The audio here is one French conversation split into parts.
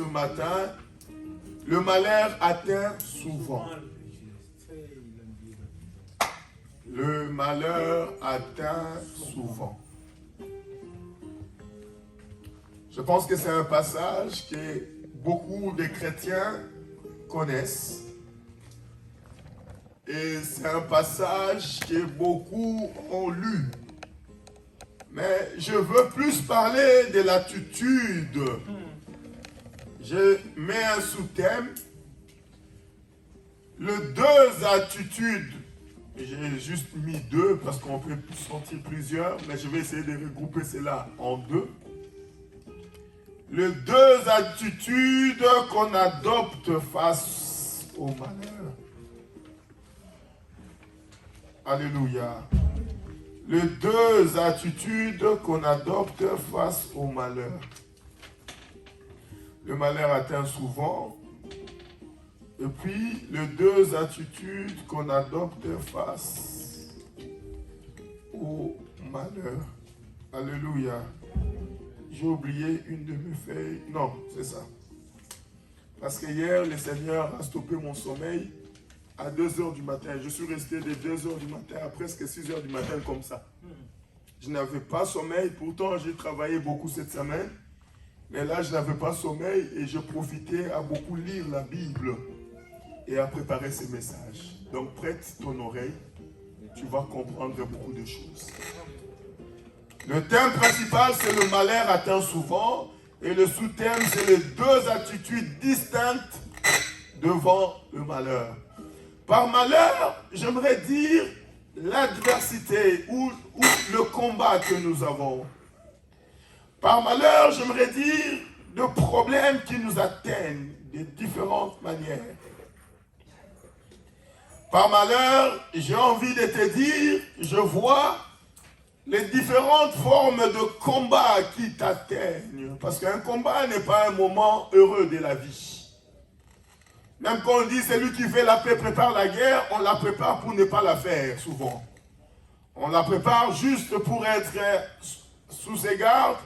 matin, le malheur atteint souvent. Le malheur atteint souvent. Je pense que c'est un passage que beaucoup de chrétiens connaissent. Et c'est un passage que beaucoup ont lu. Mais je veux plus parler de l'attitude. Je mets un sous-thème. Les deux attitudes. J'ai juste mis deux parce qu'on peut sortir plusieurs, mais je vais essayer de regrouper cela en deux. Les deux attitudes qu'on adopte face au malheur. Alléluia. Les deux attitudes qu'on adopte face au malheur. Le malheur atteint souvent. Et puis, les deux attitudes qu'on adopte face au malheur. Alléluia. J'ai oublié une de mes feuilles. Non, c'est ça. Parce que hier, le Seigneur a stoppé mon sommeil à 2h du matin. Je suis resté de 2h du matin à presque 6h du matin comme ça. Je n'avais pas sommeil. Pourtant, j'ai travaillé beaucoup cette semaine. Mais là, je n'avais pas sommeil et je profitais à beaucoup lire la Bible et à préparer ces messages. Donc, prête ton oreille. Tu vas comprendre beaucoup de choses. Le thème principal, c'est le malheur atteint souvent. Et le sous-thème, c'est les deux attitudes distinctes devant le malheur. Par malheur, j'aimerais dire l'adversité ou le combat que nous avons. Par malheur, j'aimerais dire de problèmes qui nous atteignent de différentes manières. Par malheur, j'ai envie de te dire, je vois les différentes formes de combat qui t'atteignent. Parce qu'un combat n'est pas un moment heureux de la vie. Même quand on dit celui qui fait la paix prépare la guerre, on la prépare pour ne pas la faire souvent. On la prépare juste pour être sous ses gardes,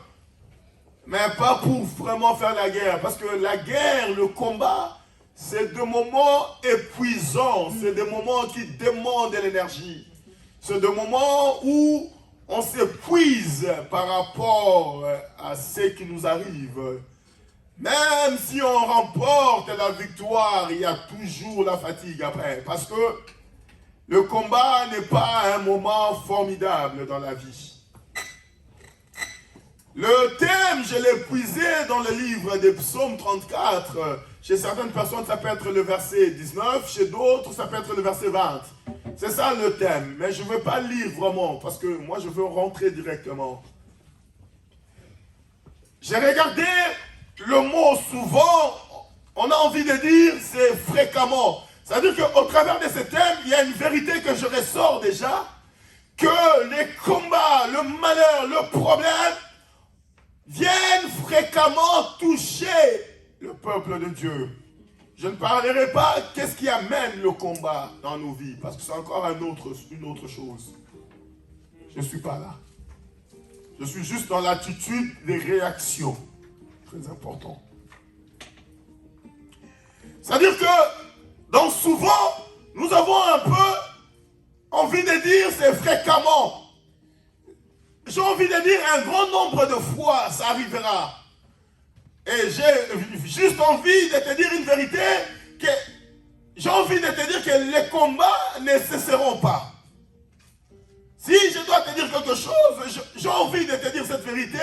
mais pas pour vraiment faire la guerre. Parce que la guerre, le combat, c'est des moments épuisants, c'est des moments qui demandent de l'énergie. C'est des moments où on s'épuise par rapport à ce qui nous arrive. Même si on remporte la victoire, il y a toujours la fatigue après. Parce que le combat n'est pas un moment formidable dans la vie. Le thème, je l'ai puisé dans le livre des Psaumes 34. Chez certaines personnes, ça peut être le verset 19. Chez d'autres, ça peut être le verset 20. C'est ça le thème. Mais je ne veux pas lire vraiment, parce que moi, je veux rentrer directement. J'ai regardé le mot souvent, on a envie de dire, c'est fréquemment. C'est-à-dire qu'au travers de ce thème, il y a une vérité que je ressors déjà, que les combats, le malheur, le problème, viennent fréquemment toucher le peuple de Dieu. Je ne parlerai pas qu'est-ce qui amène le combat dans nos vies, parce que c'est encore une autre chose. Je ne suis pas là. Je suis juste dans l'attitude des réactions. Très important. C'est-à-dire que, donc souvent, nous avons un peu envie de dire c'est fréquemment. J'ai envie de dire un grand nombre de fois, ça arrivera. Et j'ai juste envie de te dire une vérité, que j'ai envie de te dire que les combats ne cesseront pas. Si je dois te dire quelque chose, j'ai envie de te dire cette vérité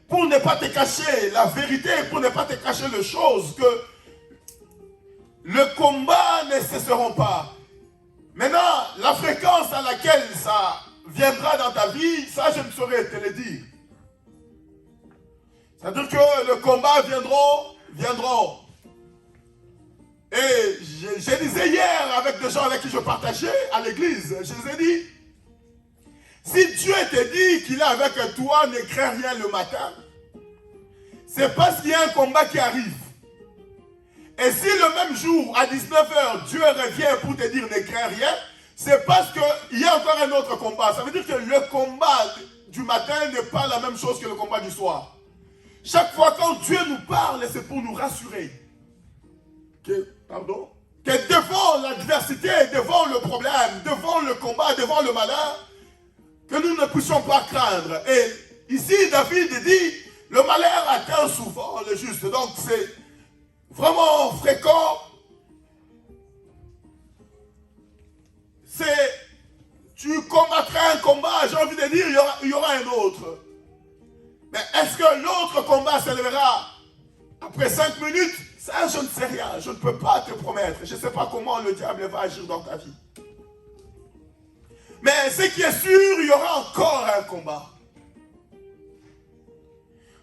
pour ne pas te cacher la vérité, pour ne pas te cacher les choses, que le combat ne cesseront pas. Maintenant, la fréquence à laquelle ça viendra dans ta vie, ça je ne saurais te le dire. C'est-à-dire que le combat viendront. Et je disais hier avec des gens avec qui je partageais à l'église, je les ai dit, si Dieu te dit qu'il est avec toi, ne crains rien le matin, c'est parce qu'il y a un combat qui arrive. Et si le même jour, à 19h, Dieu revient pour te dire ne crains rien, c'est parce qu'il y a encore un autre combat. Ça veut dire que le combat du matin n'est pas la même chose que le combat du soir. Chaque fois quand Dieu nous parle, c'est pour nous rassurer. Que devant l'adversité, devant le problème, devant le combat, devant le malheur, que nous ne puissions pas craindre. Et ici, David dit, le malheur atteint souvent le juste. Donc c'est vraiment fréquent. Tu combattras un combat, j'ai envie de dire, il y aura un autre. Mais est-ce que l'autre combat s'élèvera après 5 minutes? Ça, je ne sais rien. Je ne peux pas te promettre. Je ne sais pas comment le diable va agir dans ta vie. Mais ce qui est sûr, il y aura encore un combat.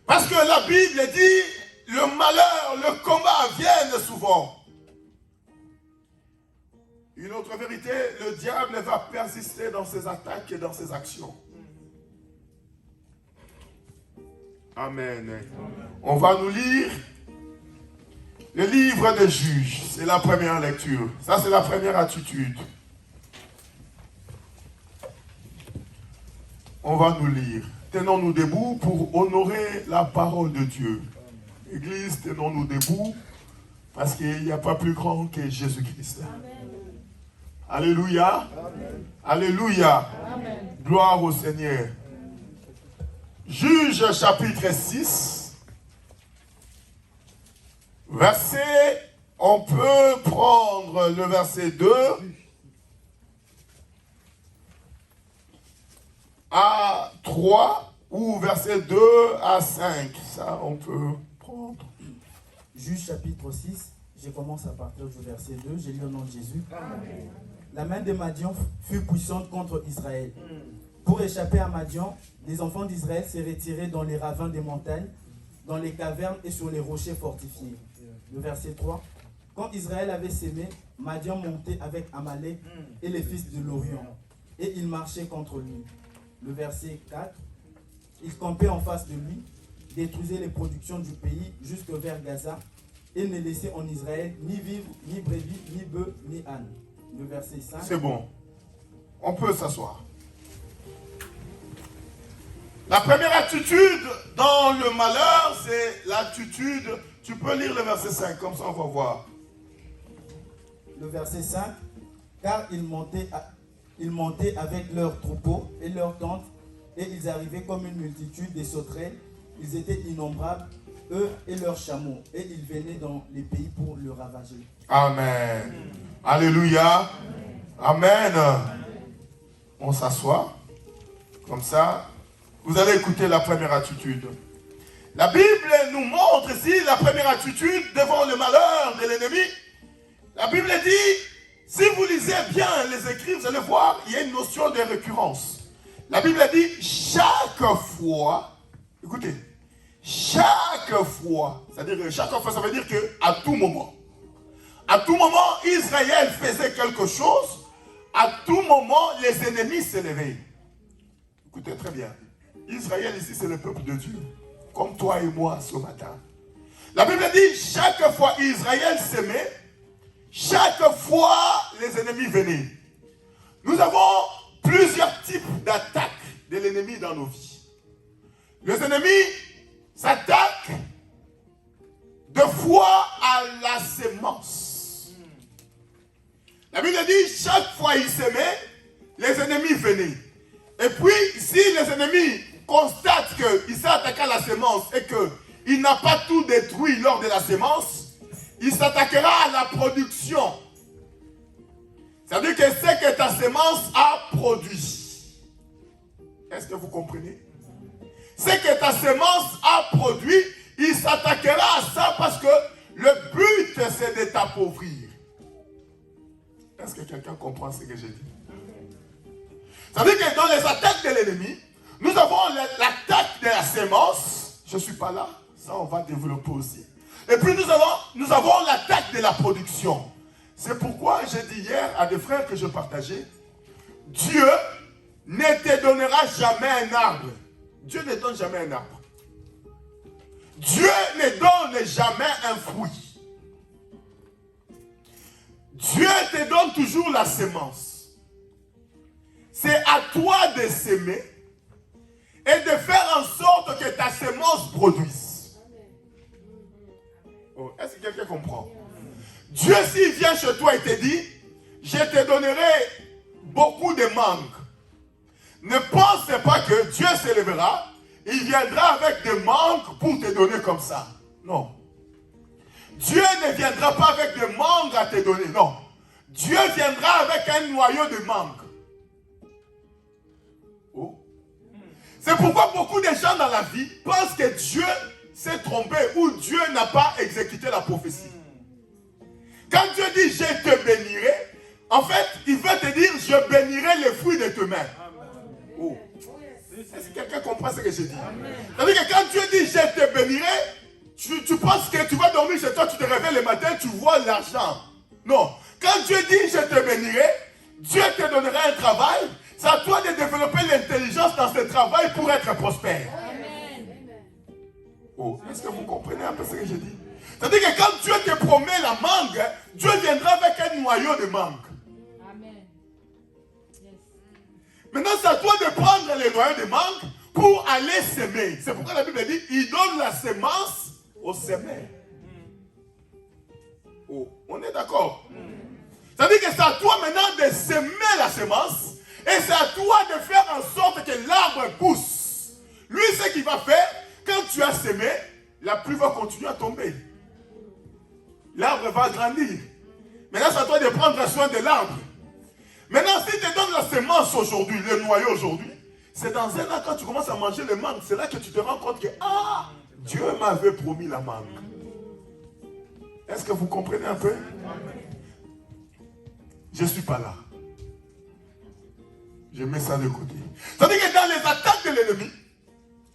Parce que la Bible dit, le malheur, le combat viennent souvent. Une autre vérité, le diable va persister dans ses attaques et dans ses actions. Amen. Amen. On va nous lire le livre des Juges. C'est la première lecture. Ça, c'est la première attitude. On va nous lire. Tenons-nous debout pour honorer la parole de Dieu. Église, tenons-nous debout parce qu'il n'y a pas plus grand que Jésus-Christ. Alléluia. Amen. Alléluia. Amen. Gloire au Seigneur. Juge chapitre 6. Verset, on peut prendre le verset 2 à 3 ou verset 2 à 5. Ça, on peut prendre. Juge chapitre 6, je commence à partir du verset 2. J'ai lu au nom de Jésus. Amen. La main de Madian fut puissante contre Israël. Pour échapper à Madian, les enfants d'Israël s'est retirés dans les ravins des montagnes, dans les cavernes et sur les rochers fortifiés. Le verset 3. Quand Israël avait sémé, Madian montait avec Amalek et les fils de l'Orient, et il marchait contre lui. Le verset 4. Il campait en face de lui, détruisait les productions du pays jusque vers Gaza, et ne laissait en Israël ni vivre, ni brebis, ni bœufs, ni ânes. Le verset 5. C'est bon. On peut s'asseoir. La première attitude dans le malheur, c'est l'attitude. Tu peux lire le verset 5, comme ça on va voir. Le verset 5. Car ils montaient avec leurs troupeaux et leurs tentes, et ils arrivaient comme une multitude des sauterelles. Ils étaient innombrables, eux et leurs chameaux, et ils venaient dans les pays pour le ravager. Amen. Alléluia. Amen. On s'assoit. Comme ça, vous allez écouter la première attitude. La Bible nous montre ici la première attitude devant le malheur de l'ennemi. La Bible dit, si vous lisez bien les écrits, vous allez voir, il y a une notion de récurrence. La Bible dit, chaque fois, écoutez, chaque fois, c'est-à-dire chaque fois, ça veut dire qu'à tout moment, Israël faisait quelque chose, à tout moment, les ennemis s'élevaient. Écoutez très bien, Israël ici, c'est le peuple de Dieu, comme toi et moi ce matin. La Bible dit, chaque fois Israël s'aimait, chaque fois les ennemis venaient. Nous avons plusieurs types d'attaques de l'ennemi dans nos vies. Les ennemis s'attaquent deux fois à la sémence. La Bible dit, chaque fois ils s'aimaient, les ennemis venaient. Et puis, si les ennemis constatent qu'il s'est attaqué à la sémence et qu'il n'a pas tout détruit lors de la sémence, il s'attaquera à la production. C'est-à-dire que c'est que ta sémence a produit. Est-ce que vous comprenez? C'est que ta sémence a produit, il s'attaquera à ça parce que le but c'est de t'appauvrir. Est-ce que quelqu'un comprend ce que j'ai dit? C'est-à-dire que dans les attaques de l'ennemi, nous avons l'attaque de la sémence. Je ne suis pas là, ça on va développer aussi. Et puis nous avons l'attaque de la production. C'est pourquoi j'ai dit hier à des frères que je partageais, Dieu ne te donnera jamais un arbre. Dieu ne donne jamais un arbre. Dieu ne donne jamais un fruit. Dieu te donne toujours la sémence. C'est à toi de s'aimer et de faire en sorte que ta sémence produise. Oh, est-ce que quelqu'un comprend? Dieu, s'il vient chez toi et te dit, je te donnerai beaucoup de manques. Ne pensez pas que Dieu s'élèvera, il viendra avec des manques pour te donner comme ça. Non. Dieu ne viendra pas avec des manques à te donner, non. Dieu viendra avec un noyau de manques. Oh. C'est pourquoi beaucoup de gens dans la vie pensent que Dieu s'est trompé ou Dieu n'a pas exécuté la prophétie. Quand Dieu dit « je te bénirai », en fait, il veut te dire « je bénirai les fruits de tes mains ». Oh. Est-ce que quelqu'un comprend ce que je dis? C'est-à-dire que quand Dieu dit « je te bénirai », tu penses que tu vas dormir chez toi, tu te réveilles le matin, tu vois l'argent. Non. Quand Dieu dit « je te bénirai », Dieu te donnera un travail. C'est à toi de développer l'intelligence dans ce travail pour être prospère. Oh, est-ce que vous comprenez un peu ce que je dis? C'est-à-dire que quand Dieu te promet la mangue, Dieu viendra avec un noyau de mangue. Amen. Yes. Maintenant, c'est à toi de prendre les noyaux de mangue pour aller s'aimer. C'est pourquoi la Bible dit, il donne la semence au semeur. Oh, on est d'accord? C'est-à-dire que c'est à toi maintenant de semer la semence et c'est à toi de faire en sorte que l'arbre pousse. Lui, ce qu'il va faire, quand tu as semé, la pluie va continuer à tomber. L'arbre va grandir. Maintenant, c'est à toi de prendre soin de l'arbre. Maintenant, si tu te donnes la semence aujourd'hui, le noyau aujourd'hui, c'est dans un an quand tu commences à manger les mangues, c'est là que tu te rends compte que Dieu m'avait promis la mangue. Est-ce que vous comprenez un peu? Je ne suis pas là. Je mets ça de côté. C'est-à-dire que dans les attaques de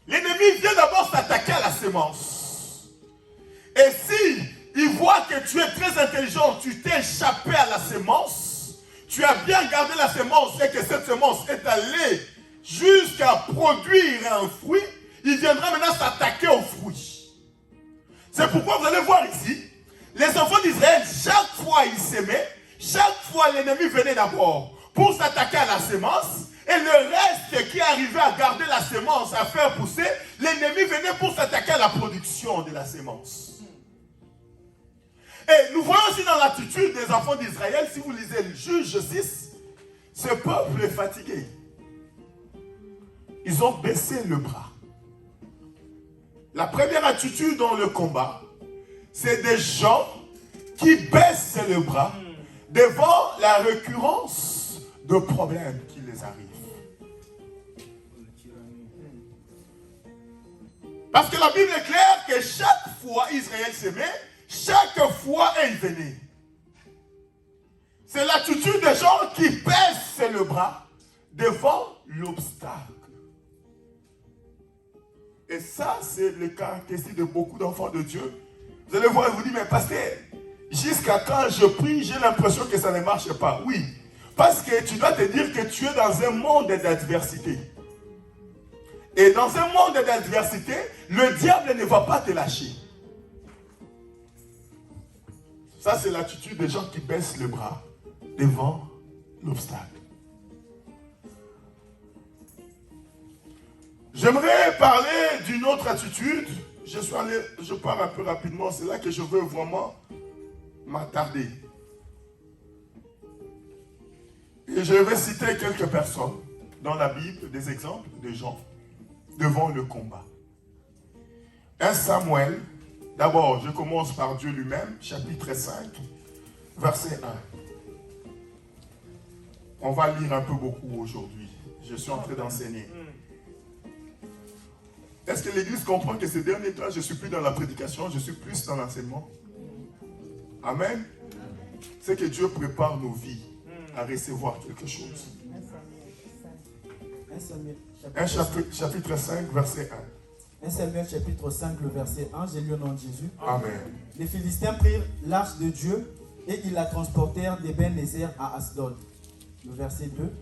l'ennemi vient d'abord s'attaquer à la semence. Et si il voit que tu es très intelligent, tu t'es échappé à la semence, tu as bien gardé la semence et que cette semence est allée jusqu'à produire un fruit, il viendra maintenant s'attaquer au fruit. C'est pourquoi vous allez voir ici, les enfants d'Israël, chaque fois ils s'aimaient, chaque fois l'ennemi venait d'abord pour s'attaquer à la semence, et le reste qui arrivait à garder la semence, à faire pousser, l'ennemi venait pour s'attaquer à la production de la semence. Et nous voyons aussi dans l'attitude des enfants d'Israël, si vous lisez le Juge 6, ce peuple est fatigué. Ils ont baissé le bras. La première attitude dans le combat, c'est des gens qui baissent le bras devant la récurrence de problèmes qui les arrivent. Parce que la Bible est claire que chaque fois Israël s'aimait, chaque fois il venait. C'est l'attitude des gens qui baissent le bras devant l'obstacle. Et ça, c'est le caractéristique de beaucoup d'enfants de Dieu. Vous allez voir et vous dire, mais pasteur, jusqu'à quand je prie, j'ai l'impression que ça ne marche pas. Oui, parce que tu dois te dire que tu es dans un monde d'adversité. Et dans un monde d'adversité, le diable ne va pas te lâcher. Ça, c'est l'attitude des gens qui baissent le bras devant l'obstacle. J'aimerais parler d'une autre attitude. Je pars un peu rapidement, c'est là que je veux vraiment m'attarder. Et je vais citer quelques personnes dans la Bible, des exemples de gens devant le combat. 1 Samuel, d'abord je commence par Dieu lui-même, chapitre 5, verset 1. On va lire un peu beaucoup aujourd'hui. Je suis en train d'enseigner. Est-ce que l'Église comprend que ces derniers temps, je ne suis plus dans la prédication, je suis plus dans l'enseignement? Amen. C'est que Dieu prépare nos vies à recevoir quelque chose. 1 chapitre 5, verset 1. 1 Samuel chapitre 5, le verset 1, j'ai lu au nom de Jésus. Amen. Les Philistins prirent l'arche de Dieu et ils la transportèrent d'Eben-Nézer à Asdod. Le verset 2.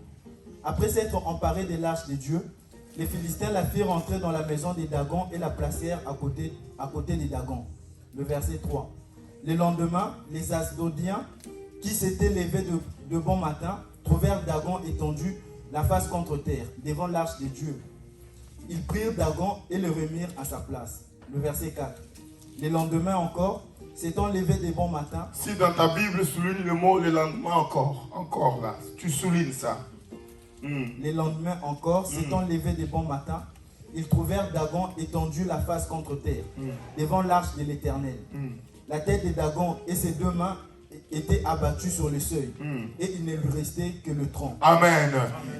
Après s'être emparés de l'arche de Dieu, les Philistins la firent entrer dans la maison des Dagons et la placèrent à côté des Dagons. Le verset 3. Le lendemain, les Asdodiens, qui s'étaient levés de bon matin, trouvèrent Dagon étendu, la face contre terre, devant l'arche de Dieu. Ils prirent Dagon et le remirent à sa place. Le verset 4. Le lendemain encore, s'étant levé de bon matin. Si dans ta Bible, souligne le mot le lendemain encore. Encore là. Tu soulignes ça. Le lendemain encore, s'étant levé de bon matin, ils trouvèrent Dagon étendu la face contre terre, devant l'arche de l'Éternel. La tête de Dagon et ses deux mains étaient abattues sur le seuil, et il ne lui restait que le tronc. Amen.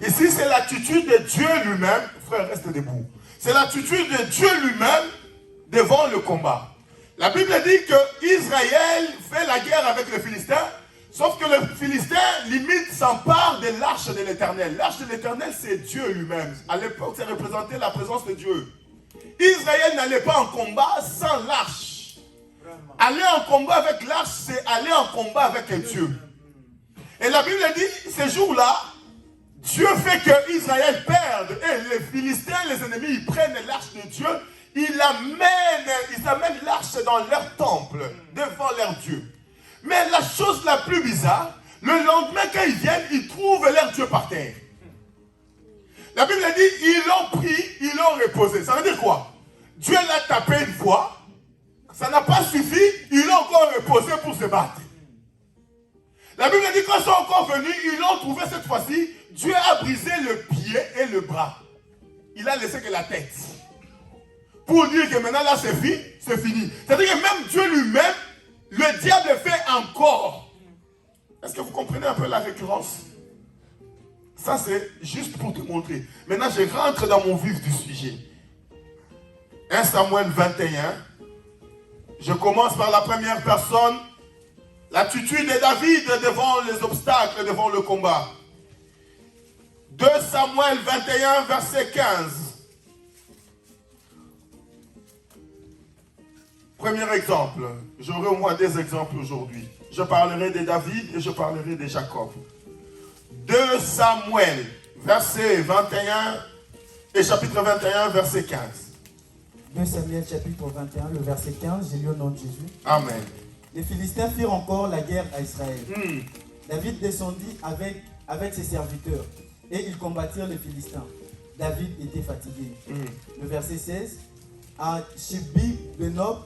Ici, c'est l'attitude de Dieu lui-même. Frère, reste debout. C'est l'attitude de Dieu lui-même devant le combat. La Bible dit que Israël fait la guerre avec les Philistins, sauf que le Philistin, limite, s'empare de l'arche de l'Éternel. L'arche de l'Éternel, c'est Dieu lui-même. À l'époque, ça représentait la présence de Dieu. Israël n'allait pas en combat sans l'arche. Aller en combat avec l'arche, c'est aller en combat avec Dieu. Et la Bible dit, ces jours-là, Dieu fait que Israël perde. Et les Philistins, les ennemis, ils prennent l'arche de Dieu. Ils amènent l'arche dans leur temple, devant leur Dieu. Mais la chose la plus bizarre, le lendemain quand ils viennent, ils trouvent leur Dieu par terre. La Bible dit, ils l'ont pris, ils l'ont reposé. Ça veut dire quoi? Dieu l'a tapé une fois, ça n'a pas suffi, ils l'ont encore reposé pour se battre. La Bible dit, quand ils sont encore venus, ils l'ont trouvé cette fois-ci, Dieu a brisé le pied et le bras. Il a laissé que la tête. Pour dire que maintenant là c'est fini, c'est fini. C'est-à-dire que même Dieu lui-même, le diable fait encore. Est-ce que vous comprenez un peu la récurrence? Ça c'est juste pour te montrer. Maintenant je rentre dans mon vif du sujet. 1 Samuel 21. Je commence par la première personne. L'attitude de David devant les obstacles, devant le combat. 2 Samuel 21 verset 15. Premier exemple, j'aurai au moins des exemples aujourd'hui. Je parlerai de David et je parlerai de Jacob. 2 Samuel, verset 21 et chapitre 21, verset 15. 2 Samuel chapitre 21, le verset 15, j'ai lu au nom de Jésus. Amen. Les Philistins firent encore la guerre à Israël. David descendit avec ses serviteurs et ils combattirent les Philistins. David était fatigué. Le verset 16, à Shibbi Benob,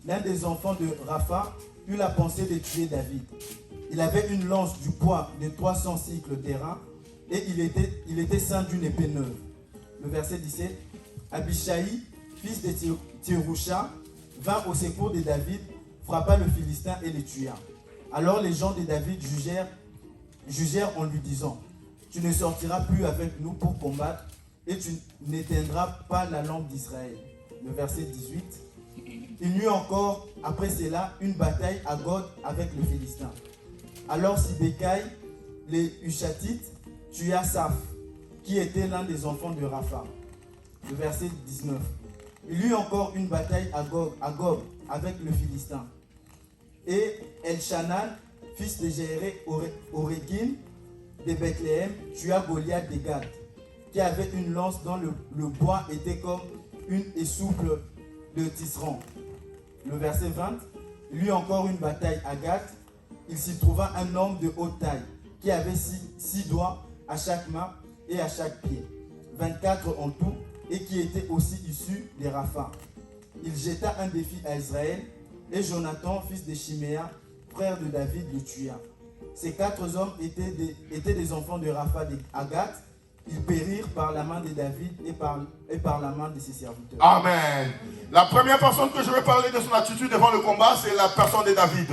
l'un des enfants de Rapha, eut la pensée de tuer David. Il avait une lance du poids de 300 cycles d'airain et il était ceint d'une épée neuve. Le verset 17, Abishai, fils de Théroucha, vint au secours de David, frappa le Philistin et le tua. Alors les gens de David jugèrent en lui disant, tu ne sortiras plus avec nous pour combattre et tu n'éteindras pas la lampe d'Israël. Le verset 18, il y eut encore après cela une bataille à Gog avec le Philistin. Alors Sibécaï, les Hushatites, tua Saph, qui était l'un des enfants de Rapha. Le verset 19. Il y eut encore une bataille à Gog avec le Philistin. Et Elshanan, fils de Jéré Orégine de Bethléem, tua Goliath de Gath, qui avait une lance dont le bois était comme une essouple de tisserand. Le verset 20, il y eut encore une bataille à Gath. Il s'y trouva un homme de haute taille, qui avait six doigts à chaque main et à chaque pied, 24 en tout, et qui était aussi issu des Rapha. Il jeta un défi à Israël, et Jonathan, fils de Chiméa, frère de David, le tua. Ces 4 hommes étaient des enfants de Rapha à Gath. Ils périrent par la main de David et par la main de ses serviteurs. Amen. La première personne que je vais parler de son attitude devant le combat, c'est la personne de David.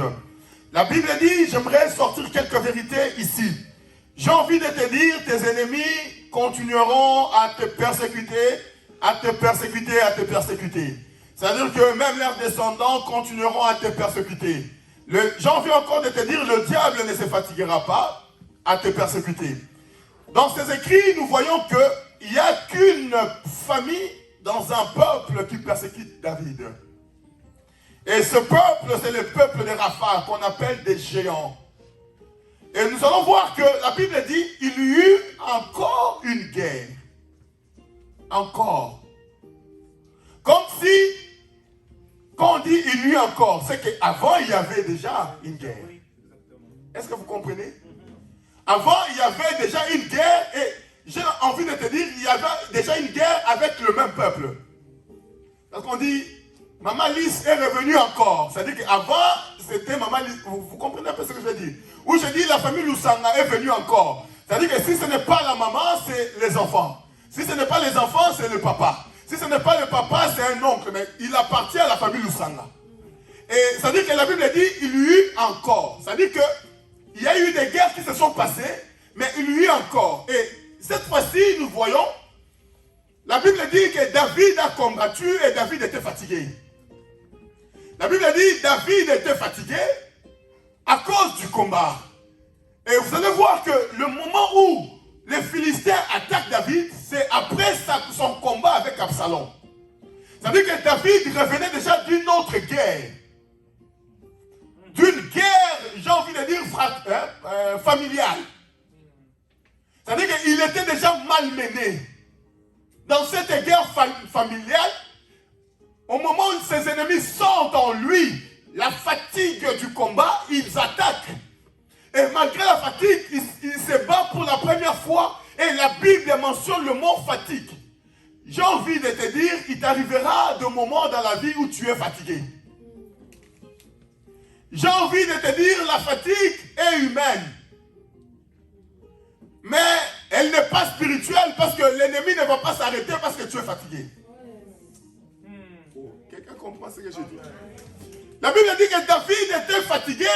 La Bible dit, j'aimerais sortir quelques vérités ici. J'ai envie de te dire, tes ennemis continueront à te persécuter, à te persécuter, à te persécuter. C'est-à-dire que même leurs descendants continueront à te persécuter. J'ai envie encore de te dire, le diable ne se fatiguera pas à te persécuter. Dans ces écrits, nous voyons qu'il n'y a qu'une famille dans un peuple qui persécute David. Et ce peuple, c'est le peuple de Rapha, qu'on appelle des géants. Et nous allons voir que la Bible dit, il y eut encore une guerre. Encore. Comme si, quand on dit il y eut encore, c'est qu'avant il y avait déjà une guerre. Est-ce que vous comprenez? Avant, il y avait déjà une guerre et j'ai envie de te dire, il y avait déjà une guerre avec le même peuple. Parce qu'on dit, Maman Lys est revenue encore. C'est-à-dire qu'avant, c'était Maman Lys. Vous comprenez un peu ce que je veux dire? Où je dis la famille Lusanga est venue encore. C'est-à-dire que si ce n'est pas la maman, c'est les enfants. Si ce n'est pas les enfants, c'est le papa. Si ce n'est pas le papa, c'est un oncle. Mais il appartient à la famille Lusanga. Et ça veut dire que la Bible dit il y eut encore. Ça veut dire qu'il y a eu des guerres qui se sont passées, mais il y eut encore. Et cette fois-ci, nous voyons, la Bible dit que David a combattu et David était fatigué. La Bible dit David était fatigué à cause du combat. Et vous allez voir que le moment où les Philistins attaquent David, c'est après son combat avec Absalom. Ça veut dire que David revenait déjà d'une autre guerre. D'une guerre, j'ai envie de dire, familiale. C'est-à-dire qu'il était déjà malmené. Dans cette guerre familiale, au moment où ses ennemis sentent en lui la fatigue du combat, ils attaquent. Et malgré la fatigue, il se bat pour la première fois. Et la Bible mentionne le mot fatigue. J'ai envie de te dire, il t'arrivera des moments dans la vie où tu es fatigué. J'ai envie de te dire, la fatigue est humaine. Mais elle n'est pas spirituelle parce que l'ennemi ne va pas s'arrêter parce que tu es fatigué. Oh, quelqu'un comprend ce que je dis? La Bible dit que David était fatigué,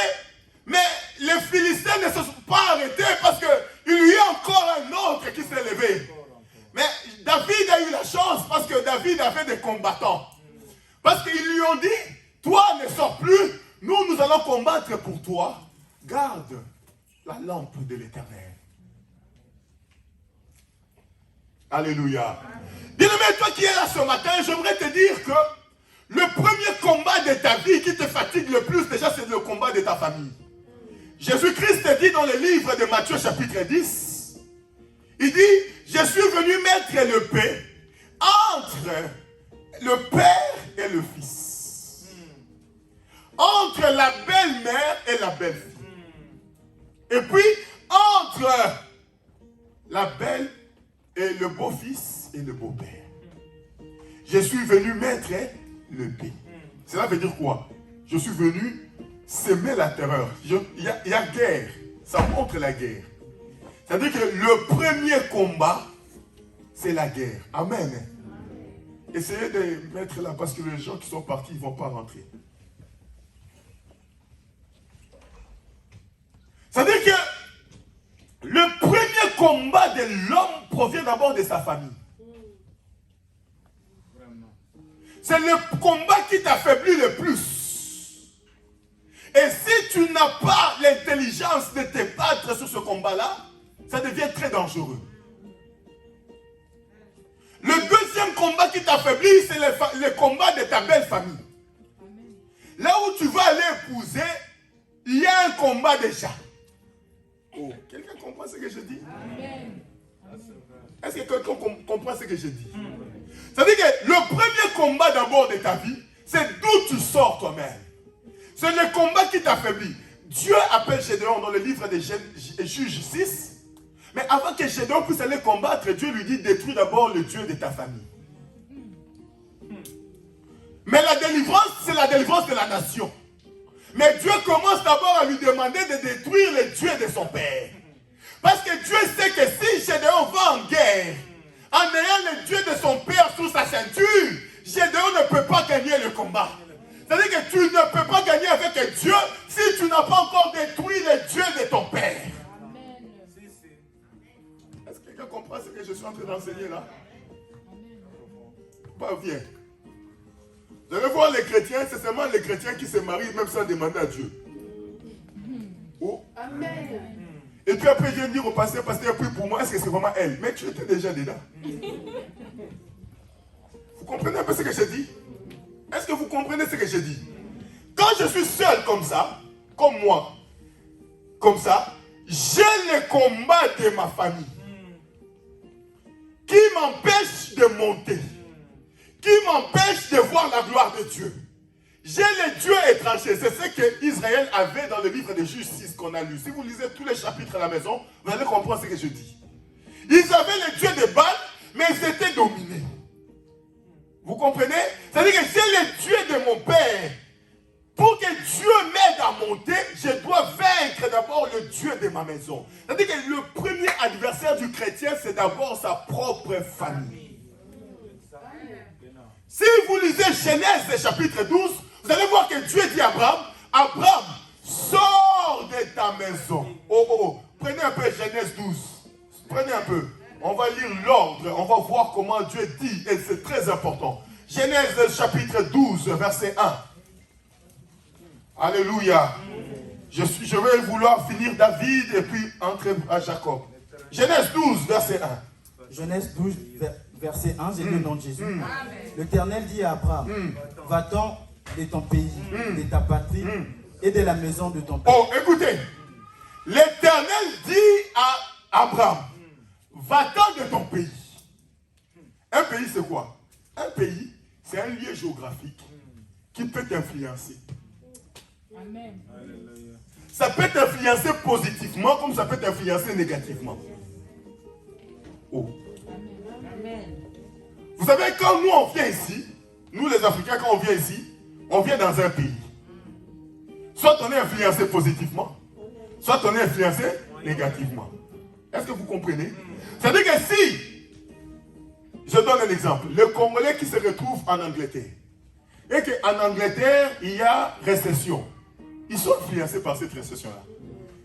mais les Philistins ne se sont pas arrêtés parce qu'il y a encore un autre qui s'est levé. Mais David a eu la chance parce que David avait des combattants. Parce qu'ils lui ont dit, toi ne sors plus, nous allons combattre pour toi. Garde la lampe de l'Éternel. Alléluia. Bien-aimé, toi qui es là ce matin, j'aimerais te dire que le premier combat de ta vie qui te fatigue le plus, déjà, c'est le combat de ta famille. Jésus-Christ dit dans le livre de Matthieu chapitre 10, il dit, je suis venu mettre le paix entre le père et le fils. Entre la belle-mère et la belle-fille. Et puis, entre la belle et le beau-fils et le beau-père. Je suis venu mettre le paix. Cela veut dire quoi? Je suis venu semer la terreur. Il y a guerre. Ça montre la guerre. C'est-à-dire que le premier combat, c'est la guerre. Amen. Essayez de mettre là parce que les gens qui sont partis, ils ne vont pas rentrer. C'est-à-dire que le premier combat de l'homme provient d'abord de sa famille. C'est le combat qui t'affaiblit le plus. Et si tu n'as pas l'intelligence de te battre sur ce combat-là, ça devient très dangereux. Le deuxième combat qui t'affaiblit, c'est le combat de ta belle famille. Là où tu vas aller épouser, il y a un combat déjà. Oh, quelqu'un comprend ce que je dis? Est-ce que quelqu'un comprend ce que je dis? Ça veut dire que le premier combat d'abord de ta vie, c'est d'où tu sors toi-même. C'est le combat qui t'affaiblit. Dieu appelle Gédéon dans le livre des Juges 6. Mais avant que Gédéon puisse aller combattre, Dieu lui dit, détruis d'abord le Dieu de ta famille. Mais la délivrance, c'est la délivrance de la nation. Mais Dieu commence d'abord à lui demander de détruire le Dieu de son père. Parce que Dieu sait que si Gédéon va en guerre, en ayant le Dieu de son père sous sa ceinture, Gédéon ne peut pas gagner le combat. C'est-à-dire que tu ne peux pas gagner avec Dieu si tu n'as pas encore détruit le Dieu de ton père. Est-ce que quelqu'un comprend ce que je suis en train d'enseigner là? Pas bien. Vous allez voir les chrétiens, c'est seulement les chrétiens qui se marient même sans demander à Dieu. Oh. Amen. Et puis après, je viens dire au pasteur, pasteur, prie pour moi, est-ce que c'est vraiment elle? Mais tu étais déjà dedans. Vous comprenez un peu ce que je dis? Est-ce que vous comprenez ce que je dis? Quand je suis seul comme ça, comme moi, comme ça, j'ai le combat de ma famille qui m'empêche de monter, qui m'empêche de voir la gloire de Dieu. J'ai les dieux étrangers. C'est ce que Israël avait dans le livre de Juges 6 qu'on a lu. Si vous lisez tous les chapitres à la maison, vous allez comprendre ce que je dis. Ils avaient les dieux de Baal, mais ils étaient dominés. Vous comprenez? C'est-à-dire que j'ai les dieux de de mon Père. Pour que Dieu m'aide à monter, je dois vaincre d'abord le Dieu de ma maison. C'est-à-dire que le premier adversaire du chrétien, c'est d'abord sa propre famille. Si vous lisez Genèse chapitre 12, vous allez voir que Dieu dit à Abraham, Abraham, sors de ta maison. Prenez un peu Genèse 12. Prenez un peu. On va lire l'ordre. On va voir comment Dieu dit. Et c'est très important. Genèse chapitre 12, verset 1. Alléluia. Je vais vouloir finir David et puis entrer à Jacob. Genèse 12, verset 1. Genèse 12, verset 1, j'ai lu le nom de Jésus. L'Éternel dit à Abraham, va-t'en de ton pays, de ta patrie et de la maison de ton père. Oh, écoutez. L'Éternel dit à Abraham, va-t'en de ton pays. Un pays, c'est quoi? Un pays, c'est un lieu géographique qui peut t'influencer. Amen. Ça peut t'influencer positivement comme ça peut t'influencer négativement. Oh. Amen. Vous savez, quand nous on vient ici, nous les Africains, quand on vient ici, on vient dans un pays. Soit on est influencé positivement, soit on est influencé négativement. Est-ce que vous comprenez? C'est-à-dire que si, je donne un exemple, le Congolais qui se retrouve en Angleterre, et qu'en Angleterre, il y a récession, ils sont influencés par cette récession-là.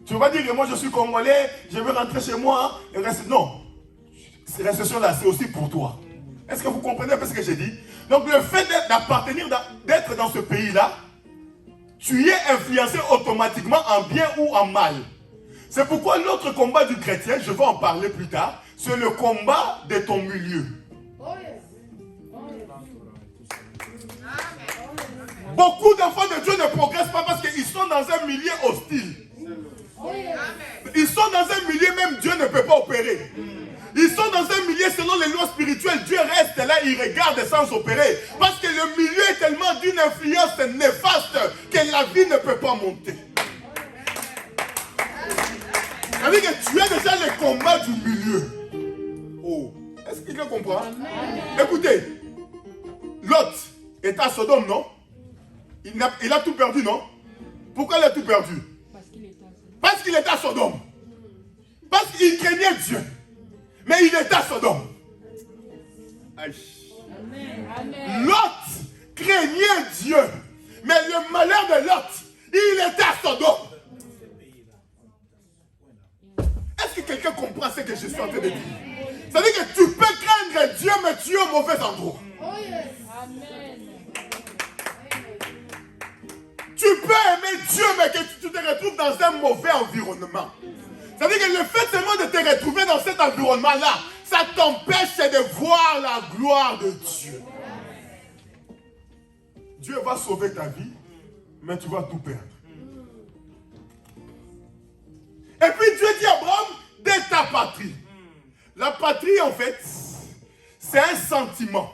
Tu vas dire que moi je suis Congolais, je veux rentrer chez moi, et rester. Non, cette récession-là, c'est aussi pour toi. Est-ce que vous comprenez un peu ce que j'ai dit? Donc le fait d'appartenir, d'être dans ce pays-là, tu es influencé automatiquement en bien ou en mal. C'est pourquoi l'autre combat du chrétien, je vais en parler plus tard, c'est le combat de ton milieu. Beaucoup d'enfants de Dieu ne progressent pas parce qu'ils sont dans un milieu hostile. Ils sont dans un milieu même Dieu ne peut pas opérer. Ils sont dans un milieu selon les lois spirituelles. Dieu reste là, il regarde sans opérer. Parce que le milieu est tellement d'une influence néfaste que la vie ne peut pas monter. C'est-à-dire que tu as déjà le combat du milieu. Oh, est-ce que quelqu'un comprend? Écoutez, Lot est à Sodome, non? Il a tout perdu, non? Pourquoi il a tout perdu? Parce qu'il était à Sodome. Parce qu'il craignait Dieu. Mais il était à Sodome. Lot craignait Dieu. Mais le malheur de Lot, il était à Sodome. Est-ce que quelqu'un comprend ce que je suis en train de dire? Ça veut dire que tu peux craindre Dieu, mais tu es au mauvais endroit. Tu peux aimer Dieu, mais que tu te retrouves dans un mauvais environnement. Ça veut dire que le fait seulement de te retrouver dans cet environnement-là, ça t'empêche de voir la gloire de Dieu. Dieu va sauver ta vie, mais tu vas tout perdre. Et puis Dieu dit à Abraham, de ta patrie. La patrie, en fait, c'est un sentiment.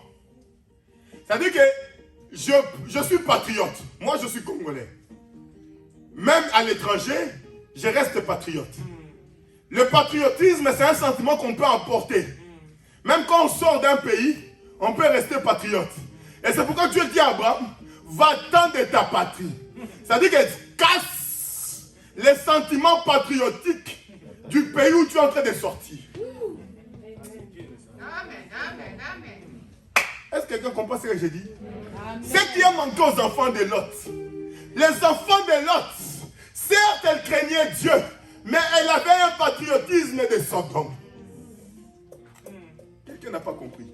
C'est-à-dire que je suis patriote. Moi, je suis congolais. Même à l'étranger, je reste patriote. Le patriotisme, c'est un sentiment qu'on peut emporter. Même quand on sort d'un pays, on peut rester patriote. Et c'est pourquoi Dieu dit à Abraham, va-t'en de ta patrie. C'est-à-dire que casse les sentiments patriotiques du pays où tu es en train de sortir. Est-ce que quelqu'un comprend ce que j'ai dit? Ce qui a manqué aux enfants de Lot. Les enfants de Lot, certes, elles craignaient Dieu, mais elles avaient un patriotisme de Sodome. Quelqu'un n'a pas compris.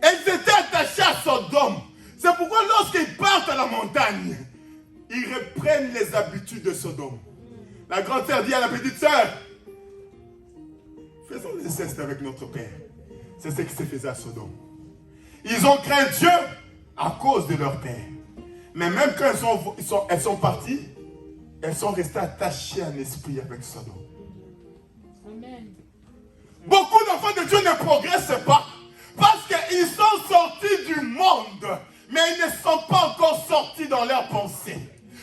Elles étaient attachées à Sodome. C'est pourquoi lorsqu'ils partent à la montagne, ils reprennent les habitudes de Sodome. La grande sœur dit à la petite sœur, faisons l'inceste avec notre père. C'est ce qui se faisait à Sodome. Ils ont craint Dieu à cause de leur père. Mais même quand elles sont parties, elles sont restées attachées en esprit avec Sodome. Amen. Beaucoup d'enfants de Dieu ne progressent pas parce qu'ils sont sortis du monde, mais ils ne sont pas encore sortis dans leur pensée.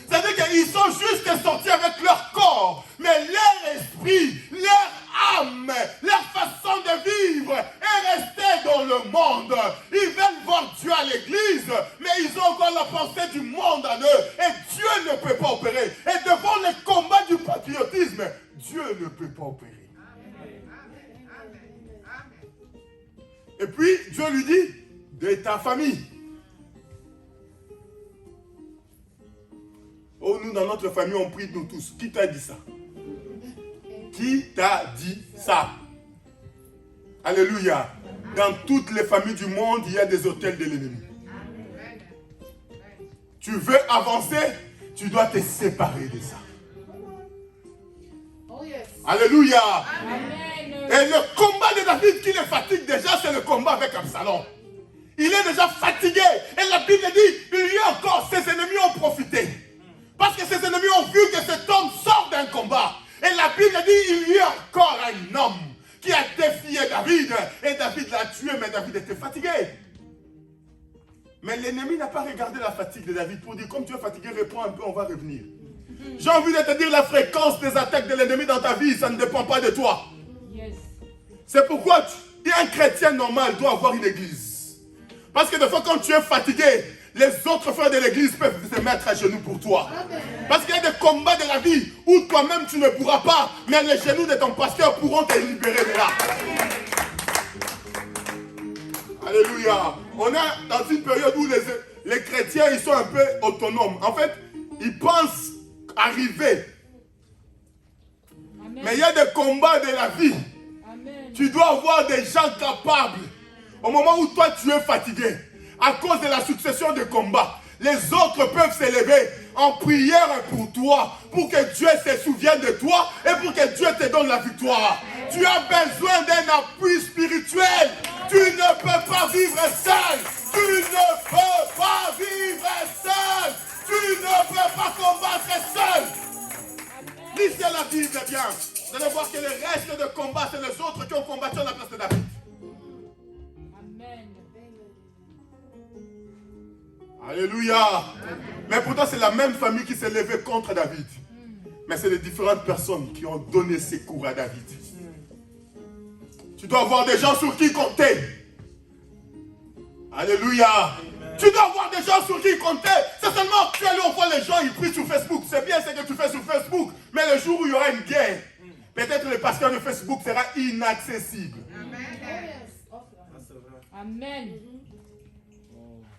C'est-à-dire qu'ils sont juste sortis avec leur corps, mais leur esprit, leur âme, leur façon de vivre est restée dans le monde. Ils veulent voir Dieu à l'église, mais ils ont encore du monde en eux. Et Dieu ne peut pas opérer. Et devant les combats du patriotisme, Dieu ne peut pas opérer. Et puis, Dieu lui dit, de ta famille. Oh, nous, dans notre famille, on prie nous tous. Qui t'a dit ça? Qui t'a dit ça? Alléluia. Dans toutes les familles du monde, il y a des autels de l'ennemi. Tu veux avancer, tu dois te séparer de ça. Alléluia. Amen. Et le combat de David qui le fatigue déjà, c'est le combat avec Absalom. Il est déjà fatigué. Et la Bible dit, il y a encore, ses ennemis ont profité. Parce que ses ennemis ont vu que cet homme sort d'un combat. Et la Bible dit, il y a encore un homme qui a défié David. Et David l'a tué, mais David était fatigué. Mais l'ennemi n'a pas regardé la fatigue de David pour dire, comme tu es fatigué, reprends un peu, on va revenir. J'ai envie de te dire, la fréquence des attaques de l'ennemi dans ta vie, ça ne dépend pas de toi. Yes. C'est pourquoi un chrétien normal doit avoir une église. Parce que des fois, quand tu es fatigué, les autres frères de l'église peuvent se mettre à genoux pour toi. Parce qu'il y a des combats de la vie où toi-même tu ne pourras pas, mais les genoux de ton pasteur pourront te libérer de là. Alléluia. On est dans une période où les chrétiens ils sont un peu autonomes. En fait, ils pensent arriver. Amen. Mais il y a des combats de la vie. Amen. Tu dois avoir des gens capables. Au moment où toi tu es fatigué, à cause de la succession de combats, les autres peuvent s'élever en prière pour toi, pour que Dieu se souvienne de toi et pour que Dieu te donne la victoire. Tu as besoin d'un appui spirituel. Tu ne peux pas vivre seul. Tu ne peux pas vivre seul. Tu ne peux pas combattre seul. Lisez la Bible bien. Vous allez voir que le reste de combat, c'est les autres qui ont combattu à la place de David. Amen. Alléluia. Mais pourtant, c'est la même famille qui s'est levée contre David. Mais c'est les différentes personnes qui ont donné secours à David. Tu dois avoir des gens sur qui compter. Alléluia. Tu dois avoir des gens sur qui compter. C'est seulement actuellement on voit les gens, ils prient sur Facebook. C'est bien ce que tu fais sur Facebook. Mais le jour où il y aura une guerre, peut-être le pasteur de Facebook sera inaccessible. Amen.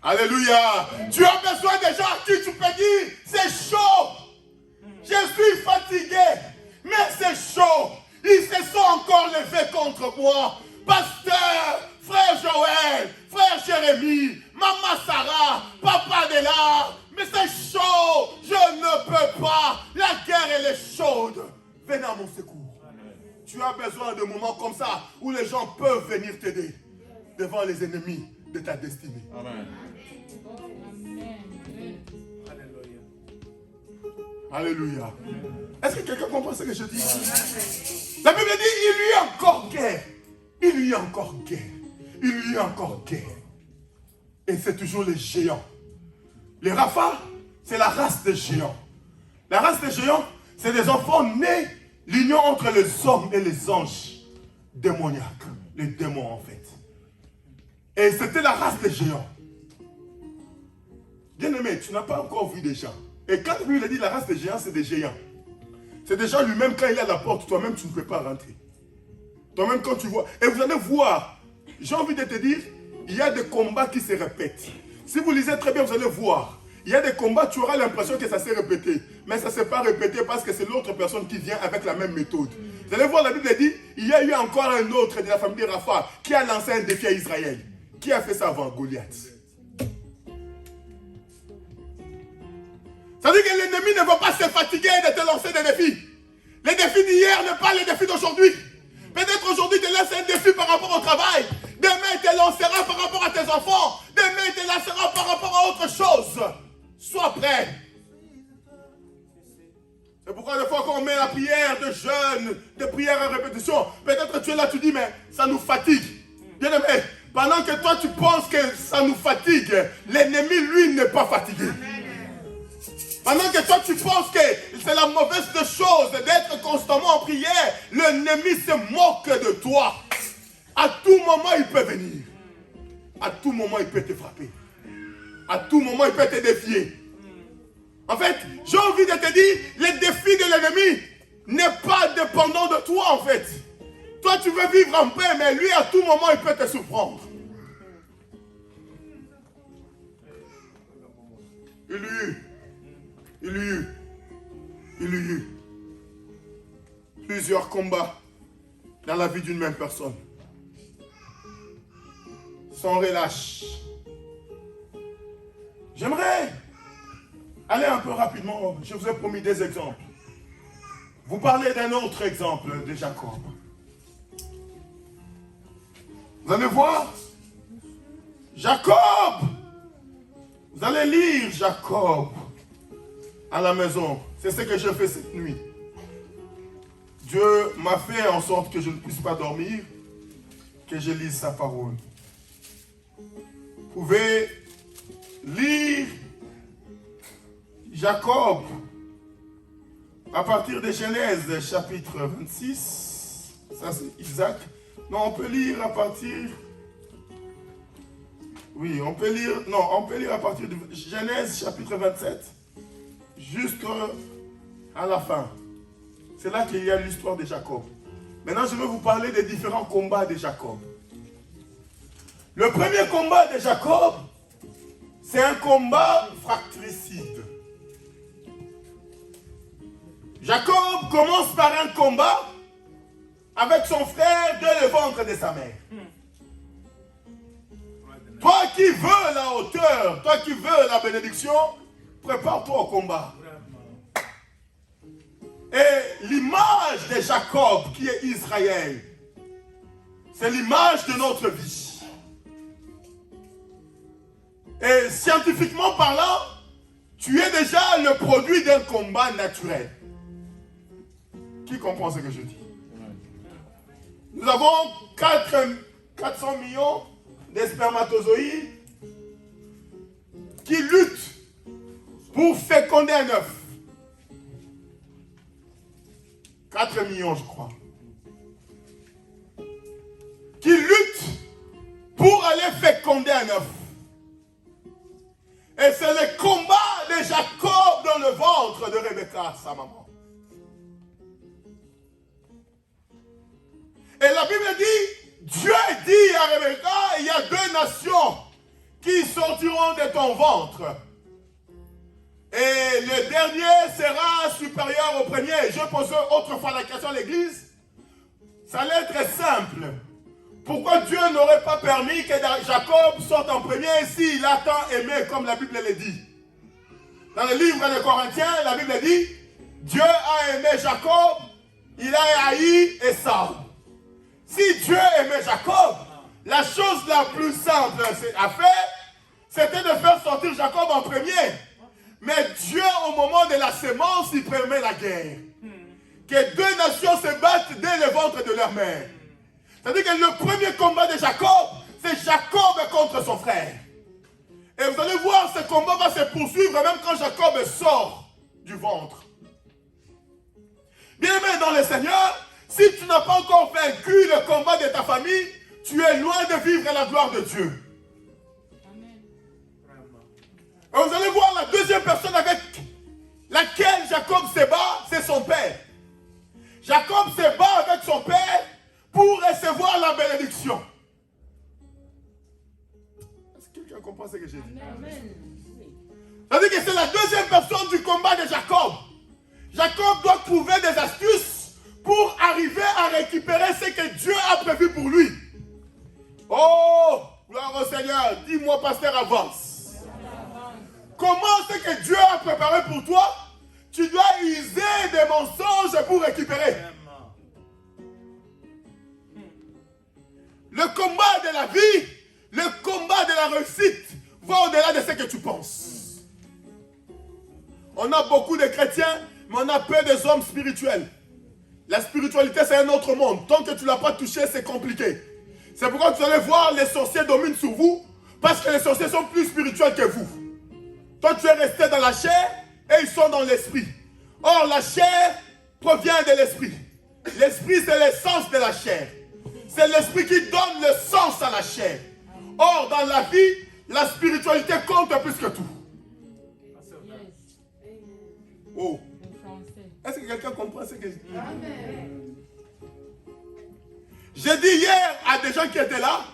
Alléluia. Tu as besoin des gens à qui tu peux dire, c'est chaud. Je suis fatigué. Mais c'est chaud. Ils se sont encore levés contre moi. Pasteur, frère Joël, frère Jérémie, maman Sarah, papa Dela. Mais c'est chaud. Je ne peux pas. La guerre, elle est chaude. Venez à mon secours. Tu as besoin de moments comme ça où les gens peuvent venir t'aider devant les ennemis de ta destinée. Amen. Alléluia. Est-ce que quelqu'un comprend ce que je dis? La Bible dit, il y a encore guerre. Il y a encore guerre. Il y a encore guerre. Et c'est toujours les géants. Les Rapha, c'est la race des géants. La race des géants, c'est des enfants nés, l'union entre les hommes et les anges démoniaques. Les démons en fait. Et c'était la race des géants. Bien-aimé, tu n'as pas encore vu des gens. Et quand lui il a dit la race des géants, c'est des géants. C'est des gens lui-même, quand il est à la porte, toi-même tu ne peux pas rentrer. Toi-même quand tu vois. Et vous allez voir, j'ai envie de te dire, il y a des combats qui se répètent. Si vous lisez très bien, vous allez voir. Il y a des combats, tu auras l'impression que ça s'est répété. Mais ça ne s'est pas répété parce que c'est l'autre personne qui vient avec la même méthode. Vous allez voir, la Bible dit, il y a eu encore un autre de la famille de Rapha qui a lancé un défi à Israël. Qui a fait ça avant Goliath? Ça veut dire que l'ennemi ne va pas se fatiguer de te lancer des défis. Les défis d'hier ne pas les défis d'aujourd'hui. Peut-être aujourd'hui il te lance un défi par rapport au travail. Demain il te lancera par rapport à tes enfants. Demain il te lancera par rapport à autre chose. Sois prêt. C'est pourquoi des fois quand on met la prière de jeûne, de prière à répétition, peut-être tu es là, tu dis mais ça nous fatigue. Bien aimé, pendant que toi tu penses que ça nous fatigue, l'ennemi lui n'est pas fatigué. Pendant que toi tu penses que c'est la mauvaise des choses d'être constamment en prière, l'ennemi se moque de toi. À tout moment il peut venir. À tout moment il peut te frapper. À tout moment il peut te défier. En fait, j'ai envie de te dire, le défi de l'ennemi n'est pas dépendant de toi en fait. Toi tu veux vivre en paix, mais lui à tout moment il peut te surprendre. Il y a eu plusieurs combats dans la vie d'une même personne. Sans relâche. J'aimerais aller un peu rapidement. Je vous ai promis des exemples. Vous parlez d'un autre exemple de Jacob. Vous allez voir Jacob. Vous allez lire Jacob à la maison. C'est ce que je fais cette nuit. Dieu m'a fait en sorte que je ne puisse pas dormir, que je lise sa parole. Vous pouvez lire Jacob à partir de Genèse chapitre 26. Ça c'est Isaac. Non, on peut lire à partir... Oui, on peut lire... Non, on peut lire à partir de Genèse chapitre 27 jusqu'à la fin. C'est là qu'il y a l'histoire de Jacob. Maintenant, je vais vous parler des différents combats de Jacob. Le premier combat de Jacob, c'est un combat fratricide. Jacob commence par un combat avec son frère dès le ventre de sa mère. Toi qui veux la hauteur, toi qui veux la bénédiction, prépare-toi au combat. Et l'image de Jacob, qui est Israël, c'est l'image de notre vie. Et scientifiquement parlant, tu es déjà le produit d'un combat naturel. Qui comprend ce que je dis? Nous avons 400 millions de spermatozoïdes qui luttent pour féconder un œuf. 4 millions, je crois. Qui luttent pour aller féconder un œuf. Et c'est le combat de Jacob dans le ventre de Rebecca, sa maman. Et la Bible dit, Dieu dit à Rebecca, il y a 2 nations qui sortiront de ton ventre. Et le dernier sera supérieur au premier. Je posais autrefois la question à l'église. Ça allait être simple. Pourquoi Dieu n'aurait pas permis que Jacob sorte en premier s'il a tant aimé comme la Bible le dit? Dans le livre des Corinthiens, la Bible dit, Dieu a aimé Jacob, il a haï Ésaü. Si Dieu aimait Jacob, la chose la plus simple à faire, c'était de faire sortir Jacob en premier. Mais Dieu, au moment de la sémence, il permet la guerre. Que 2 nations se battent dès le ventre de leur mère. C'est-à-dire que le premier combat de Jacob, c'est Jacob contre son frère. Et vous allez voir, ce combat va se poursuivre même quand Jacob sort du ventre. Bien aimé dans le Seigneur, si tu n'as pas encore vaincu le combat de ta famille, tu es loin de vivre la gloire de Dieu. Et vous allez voir la deuxième personne avec laquelle Jacob se bat, c'est son père. Jacob se bat avec son père pour recevoir la bénédiction. Est-ce que quelqu'un comprend ce que j'ai dit? C'est-à-dire que c'est la deuxième personne du combat de Jacob. Jacob doit trouver des astuces pour arriver à récupérer ce que Dieu a prévu pour lui. Oh, gloire au Seigneur, dis-moi, pasteur, avance. Comment ce que Dieu a préparé pour toi, tu dois user des mensonges pour récupérer. Le combat de la vie, le combat de la réussite va au-delà de ce que tu penses. On a beaucoup de chrétiens, mais on a peu des hommes spirituels. La spiritualité, c'est un autre monde. Tant que tu ne l'as pas touché, c'est compliqué. C'est pourquoi vous allez voir, les sorciers dominent sur vous, parce que les sorciers sont plus spirituels que vous. Toi, tu es resté dans la chair et ils sont dans l'esprit. Or, la chair provient de l'esprit. L'esprit, c'est l'essence de la chair. C'est l'esprit qui donne le sens à la chair. Or, dans la vie, la spiritualité compte plus que tout. Oh. Le français. Est-ce que quelqu'un comprend ce que je dis? Amen. J'ai dit hier à des gens qui étaient là,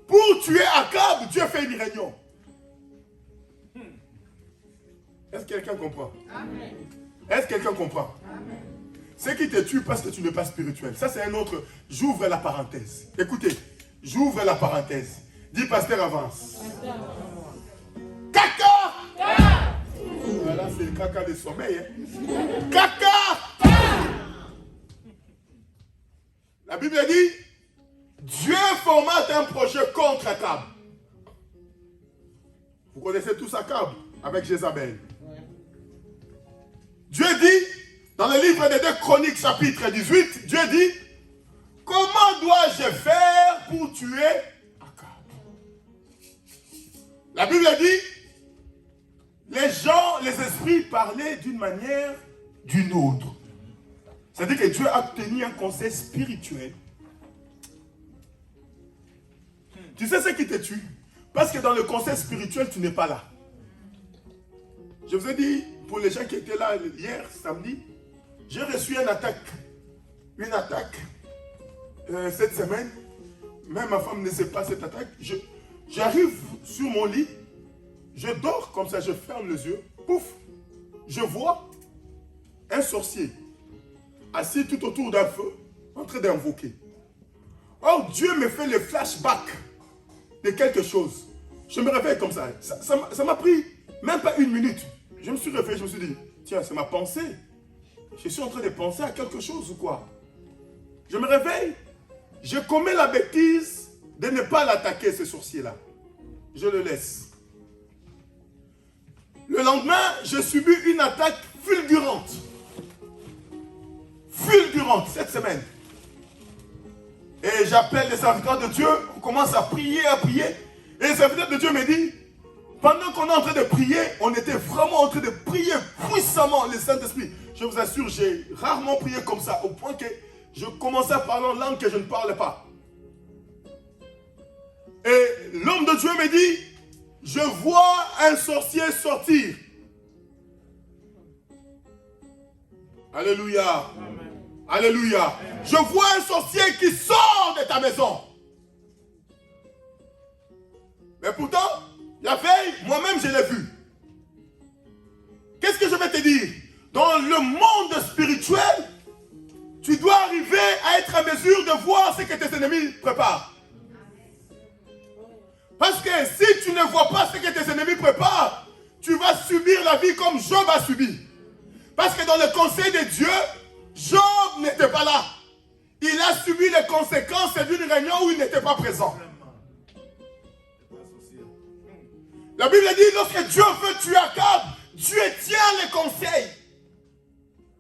pour tuer Akab, Dieu fait une réunion. Est-ce que quelqu'un comprend? Amen. Est-ce que quelqu'un comprend? Amen. C'est qui te tue parce que tu n'es pas spirituel. Ça, c'est un autre. J'ouvre la parenthèse. Écoutez, j'ouvre la parenthèse. Dis, pasteur, avance. Caca! Voilà, c'est le caca de sommeil. Hein. Caca! La Bible dit, Dieu formate un projet contre Akab. Vous connaissez tous Akab avec Jézabel. Dieu dit, dans le livre des 2 Chroniques, chapitre 18, Dieu dit, comment dois-je faire pour tuer Akab? La Bible dit, les gens, les esprits parlaient d'une manière, d'une autre. C'est-à-dire que Dieu a tenu un conseil spirituel. Tu sais ce qui te tue? Parce que dans le conseil spirituel, tu n'es pas là. Je vous ai dit, pour les gens qui étaient là hier, samedi, j'ai reçu une attaque cette semaine. Même ma femme ne sait pas cette attaque. J'arrive sur mon lit, je dors comme ça, je ferme les yeux, pouf, je vois un sorcier assis tout autour d'un feu, en train d'invoquer. Or, Dieu me fait le flashback de quelque chose. Je me réveille comme ça. Ça m'a pris même pas 1 minute. Je me suis réveillé, je me suis dit, tiens, c'est ma pensée. Je suis en train de penser à quelque chose ou quoi? Je me réveille, je commets la bêtise de ne pas l'attaquer, ce sorcier-là. Je le laisse. Le lendemain, je subis une attaque fulgurante. Fulgurante, cette semaine. Et j'appelle les serviteurs de Dieu, on commence à prier. Et les serviteurs de Dieu me disent, pendant qu'on est en train de prier, on était vraiment en train de prier puissamment le Saint-Esprit. Je vous assure, j'ai rarement prié comme ça, au point que je commençais à parler en langue que je ne parlais pas. Et l'homme de Dieu me dit, je vois un sorcier sortir. Alléluia. Amen. Alléluia. Je vois un sorcier qui sort de ta maison. Mais pourtant, la veille, moi-même je l'ai vu. Qu'est-ce que je vais te dire? Dans le monde spirituel, tu dois arriver à être en mesure de voir ce que tes ennemis préparent. Parce que si tu ne vois pas ce que tes ennemis préparent, tu vas subir la vie comme Job a subi. Parce que dans le conseil de Dieu, Job n'était pas là. Il a subi les conséquences d'une réunion où il n'était pas présent. La Bible dit, lorsque Dieu veut tuer Akab, Dieu tient les conseils.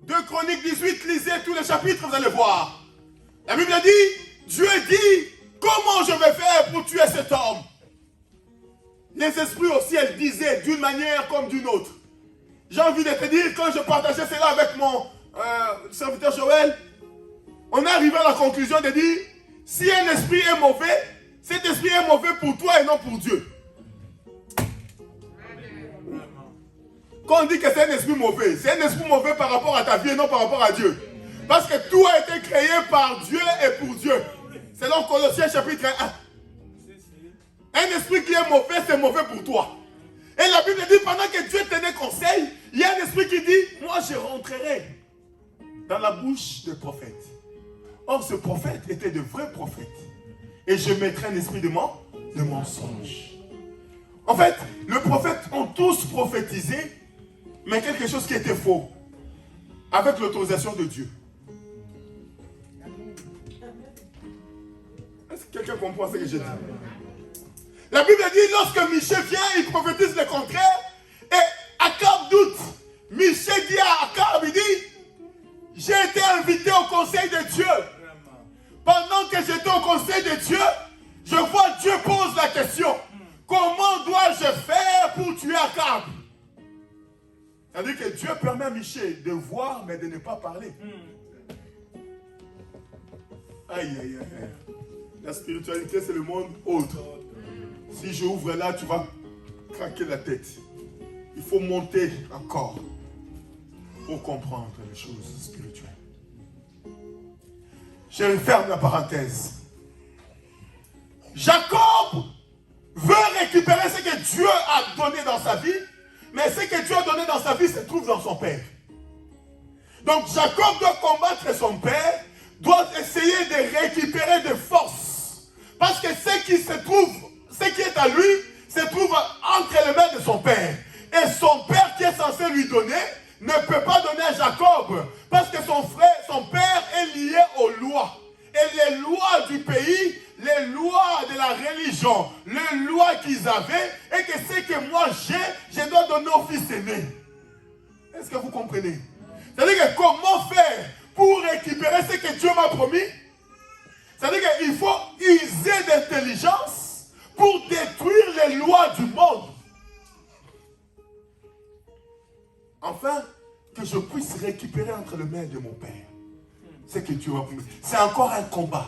2 Chroniques 18, lisez tous les chapitres, vous allez voir. La Bible dit, Dieu dit, comment je vais faire pour tuer cet homme? Les esprits au ciel disaient d'une manière comme d'une autre. J'ai envie de te dire, quand je partageais cela avec mon serviteur Joël, on est arrivé à la conclusion de dire, si un esprit est mauvais, cet esprit est mauvais pour toi et non pour Dieu. Quand on dit que c'est un esprit mauvais, c'est un esprit mauvais par rapport à ta vie et non par rapport à Dieu. Parce que tout a été créé par Dieu et pour Dieu. Selon Colossiens chapitre 1. Un esprit qui est mauvais, c'est mauvais pour toi. Et la Bible dit, pendant que Dieu tenait conseil, il y a un esprit qui dit, moi je rentrerai dans la bouche des prophètes. Or, ce prophète était de vrais prophètes. Et je mettrai un esprit de mensonge. En fait, les prophètes ont tous prophétisé, mais quelque chose qui était faux, avec l'autorisation de Dieu. Est-ce que quelqu'un comprend ce que j'ai dit? La Bible dit, lorsque Michée vient, il prophétise le contraire, et Akab doute. Michée dit à Akab, il dit, j'ai été invité au conseil de Dieu. Pendant que j'étais au conseil de Dieu, je vois Dieu pose la question, comment dois-je faire pour tuer Akab? C'est-à-dire que Dieu permet à Michée de voir, mais de ne pas parler. Aïe, aïe, aïe. La spiritualité, c'est le monde autre. Si je ouvre là, tu vas craquer la tête. Il faut monter encore. pour comprendre les choses spirituelles. Je ferme la parenthèse. Jacob veut récupérer ce que Dieu a donné dans sa vie, mais ce que Dieu a donné dans sa vie se trouve dans son père. Donc Jacob doit combattre son père, doit essayer de récupérer des forces. Parce que ce qui est à lui, se trouve entre les mains de son père. Et son père qui est censé lui donner, ne peut pas donner à Jacob. Parce que son père est lié aux lois. Et les lois du pays, les lois de la religion, les lois qu'ils avaient, et que ce que moi j'ai, je dois donner au fils aîné. Est-ce que vous comprenez? C'est-à-dire que comment faire pour récupérer ce que Dieu m'a promis? C'est-à-dire qu'il faut user d'intelligence pour détruire les lois du monde. Afin que je puisse récupérer entre les mains de mon Père ce que Dieu m'a promis. C'est encore un combat.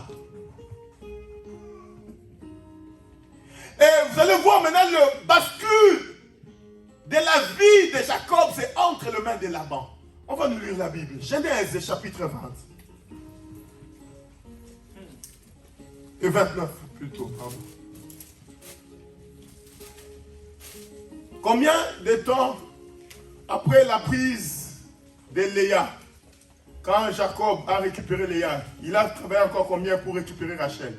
Et vous allez voir maintenant le bascule de la vie de Jacob, c'est entre les mains de Laban. On va nous lire la Bible. Genèse chapitre 20. Et 29 plutôt, pardon. Combien de temps après la prise de Léa, quand Jacob a récupéré Léa, il a travaillé encore combien pour récupérer Rachel?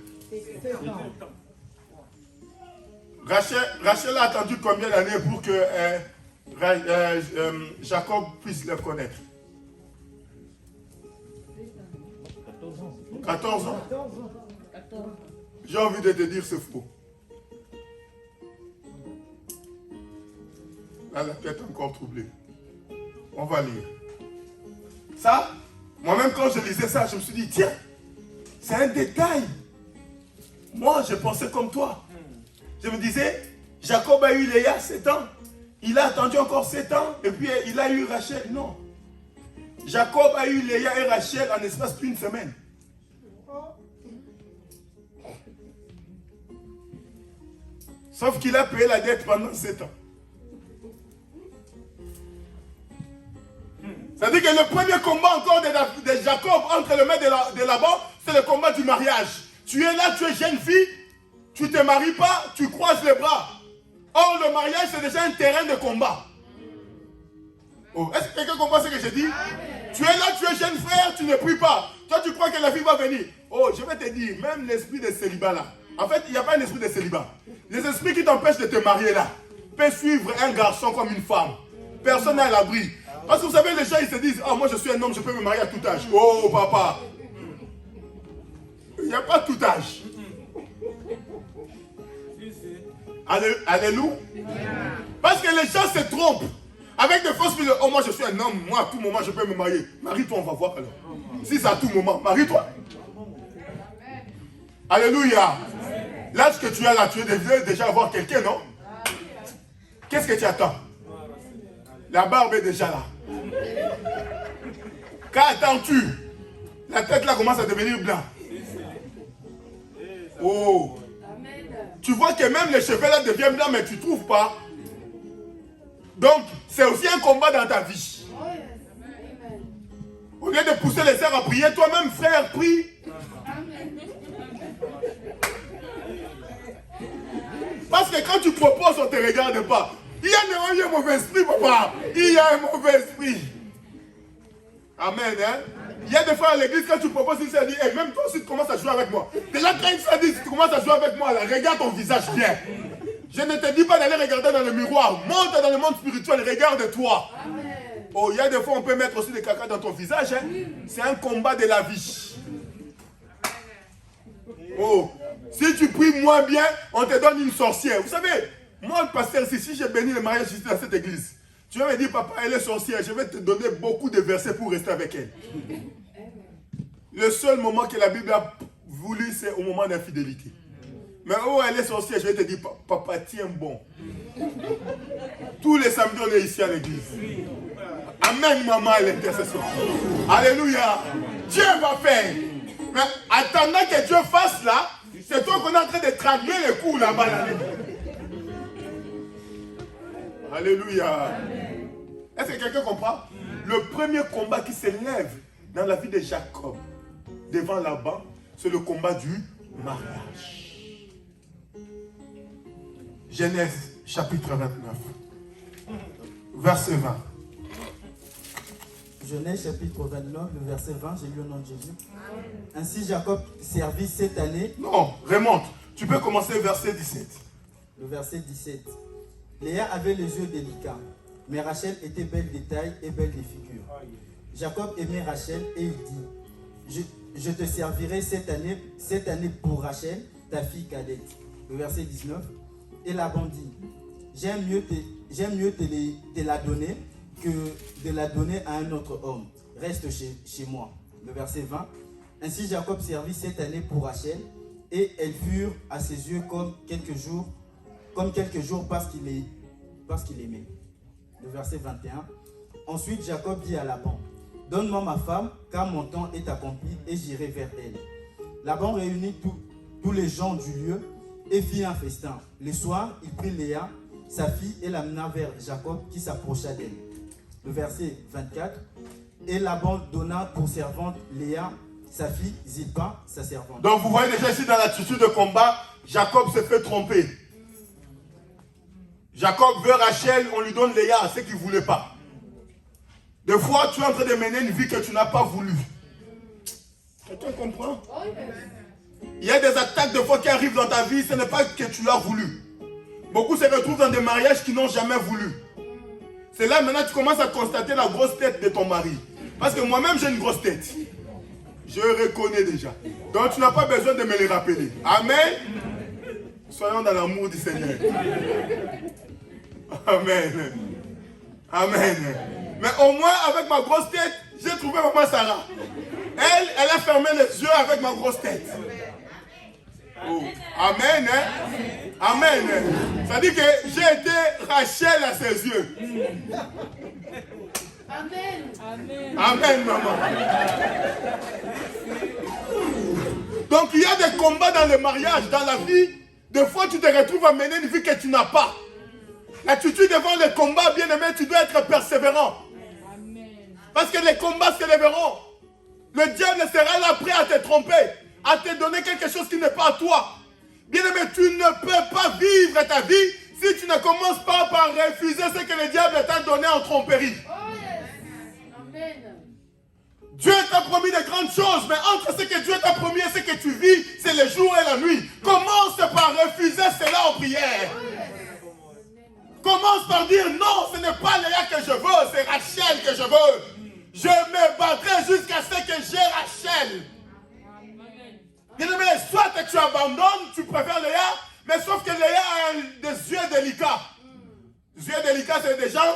Rachel a attendu combien d'années pour que Jacob puisse le connaître? 14 ans. J'ai envie de te dire c'est faux. Là, la tête encore troublée. On va lire. Ça, moi-même quand je lisais ça, je me suis dit, tiens, c'est un détail. Moi, je pensais comme toi. Je me disais, Jacob a eu Léa 7 ans. Il a attendu encore 7 ans. Et puis, il a eu Rachel. Non. Jacob a eu Léa et Rachel en espace d'une semaine. Sauf qu'il a payé la dette pendant 7 ans. C'est-à-dire que le premier combat encore de Jacob entre les mains de Laban, c'est le combat du mariage. Tu es là, tu es jeune fille, tu ne te maries pas, tu croises les bras. Or, le mariage, c'est déjà un terrain de combat. Oh, est-ce que quelqu'un comprend ce que je dis? Tu es là, tu es jeune frère, tu ne pries pas. Toi, tu crois que la fille va venir. Oh, je vais te dire, même l'esprit de célibat là. En fait, il n'y a pas un esprit de célibat. Les esprits qui t'empêchent de te marier là peuvent suivre un garçon comme une femme. Personne n'est à l'abri. Parce que vous savez, les gens, ils se disent, oh, moi je suis un homme, je peux me marier à tout âge. Oh, papa. Il n'y a pas tout âge. Alléluia. Parce que les gens se trompent. Avec des fausses filles, oh, moi je suis un homme, moi à tout moment je peux me marier. Marie-toi, on va voir alors. Si c'est à tout moment, marie-toi. Alléluia. L'âge que tu as là, tu devais déjà avoir quelqu'un, non? Qu'est-ce que tu attends? La barbe est déjà là. Qu'attends-tu? La tête là commence à devenir blanc. Oh. Tu vois que même les cheveux là deviennent blancs, mais tu ne trouves pas. Donc, c'est aussi un combat dans ta vie. Au lieu de pousser les sœurs à prier, toi-même, frère, prie. Parce que quand tu proposes, on ne te regarde pas. Il y a un mauvais esprit, papa. Il y a un mauvais esprit. Amen, hein? Il y a des fois à l'église, quand tu proposes, il se dit, hey, même toi aussi, tu commences à jouer avec moi. Déjà, quand il se dit, tu commences à jouer avec moi, là, regarde ton visage bien. Je ne te dis pas d'aller regarder dans le miroir. Monte dans le monde spirituel, regarde-toi. Oh, il y a des fois, on peut mettre aussi des caca dans ton visage. Hein? C'est un combat de la vie. Oh, si tu pries moins bien, on te donne une sorcière. Vous savez, moi, le pasteur, si j'ai béni le mariage ici dans cette église, tu vas me dire, papa, elle est sorcière, je vais te donner beaucoup de versets pour rester avec elle. Le seul moment que la Bible a voulu, c'est au moment d'infidélité. Mais oh, elle est sorcière, je vais te dire, papa, tiens bon. Tous les samedis, on est ici à l'église. Amen, maman, à l'intercession. Alléluia. Dieu va faire. Mais attendant que Dieu fasse là, c'est toi qu'on est en train de trembler les coups là-bas. Là. Alléluia. Est-ce que quelqu'un comprend? le premier combat qui s'élève dans la vie de Jacob devant Laban, c'est le combat du mariage. Genèse chapitre 29, verset 20. Genèse chapitre 29, le verset 20, j'ai lu au nom de Jésus. Ainsi Jacob servit cette année. Non, remonte. Tu peux commencer verset 17. Le verset 17. Léa avait les yeux délicats, mais Rachel était belle de taille et belle de figure. Jacob aimait Rachel et il dit, je te servirai cette année pour Rachel, ta fille cadette. Le verset 19. Et Laban dit, j'aime mieux te la donner que de la donner à un autre homme. Reste chez moi. Le verset 20. Ainsi Jacob servit cette année pour Rachel, et elles furent à ses yeux comme quelques jours parce qu'il aimait. Le verset 21. Ensuite Jacob dit à Laban, donne-moi ma femme, car mon temps est accompli, et j'irai vers elle. Laban réunit tous les gens du lieu et fit un festin. Le soir, il prit Léa, sa fille, et l'amena vers Jacob, qui s'approcha d'elle. Le verset 24. Et Laban donna pour servante Léa, sa fille, Zilpa, sa servante. Donc vous voyez déjà ici dans l'attitude de combat, Jacob se fait tromper. Jacob veut Rachel, on lui donne Léa, ce qu'il ne voulait pas. Des fois, tu es en train de mener une vie que tu n'as pas voulu. Quelqu'un comprend? Il y a des attaques de fois qui arrivent dans ta vie, ce n'est pas que tu l'as voulu. Beaucoup se retrouvent dans des mariages qu'ils n'ont jamais voulu. C'est là maintenant que tu commences à constater la grosse tête de ton mari. Parce que moi-même j'ai une grosse tête. Je reconnais déjà. Donc tu n'as pas besoin de me les rappeler. Amen. Soyons dans l'amour du Seigneur. Amen. Amen. Mais au moins avec ma grosse tête, j'ai trouvé maman Sarah. Elle a fermé les yeux avec ma grosse tête. Oh. Amen. Hein? Amen. Ça dit que j'ai été Rachel à ses yeux. Amen. Amen. Amen, maman. Donc il y a des combats dans le mariage, dans la vie. Des fois tu te retrouves à mener une vie que tu n'as pas. L'attitude devant les combats, bien aimé, tu dois être persévérant. Amen. Parce que les combats se lèveront. Le diable sera là prêt à te tromper, à te donner quelque chose qui n'est pas à toi. Bien aimé, tu ne peux pas vivre ta vie si tu ne commences pas par refuser ce que le diable t'a donné en tromperie. Oh yes. Amen. Dieu t'a promis de grandes choses, mais entre ce que Dieu t'a promis et ce que tu vis, c'est le jour et la nuit. Commence par refuser cela en prière. Commence par dire non, ce n'est pas Léa que je veux, c'est Rachel que je veux. Je me battrai jusqu'à ce que j'ai Rachel. Bien-aimé, soit que tu abandonnes, tu préfères Léa, mais sauf que Léa a des yeux délicats. Les yeux délicats, c'est des gens,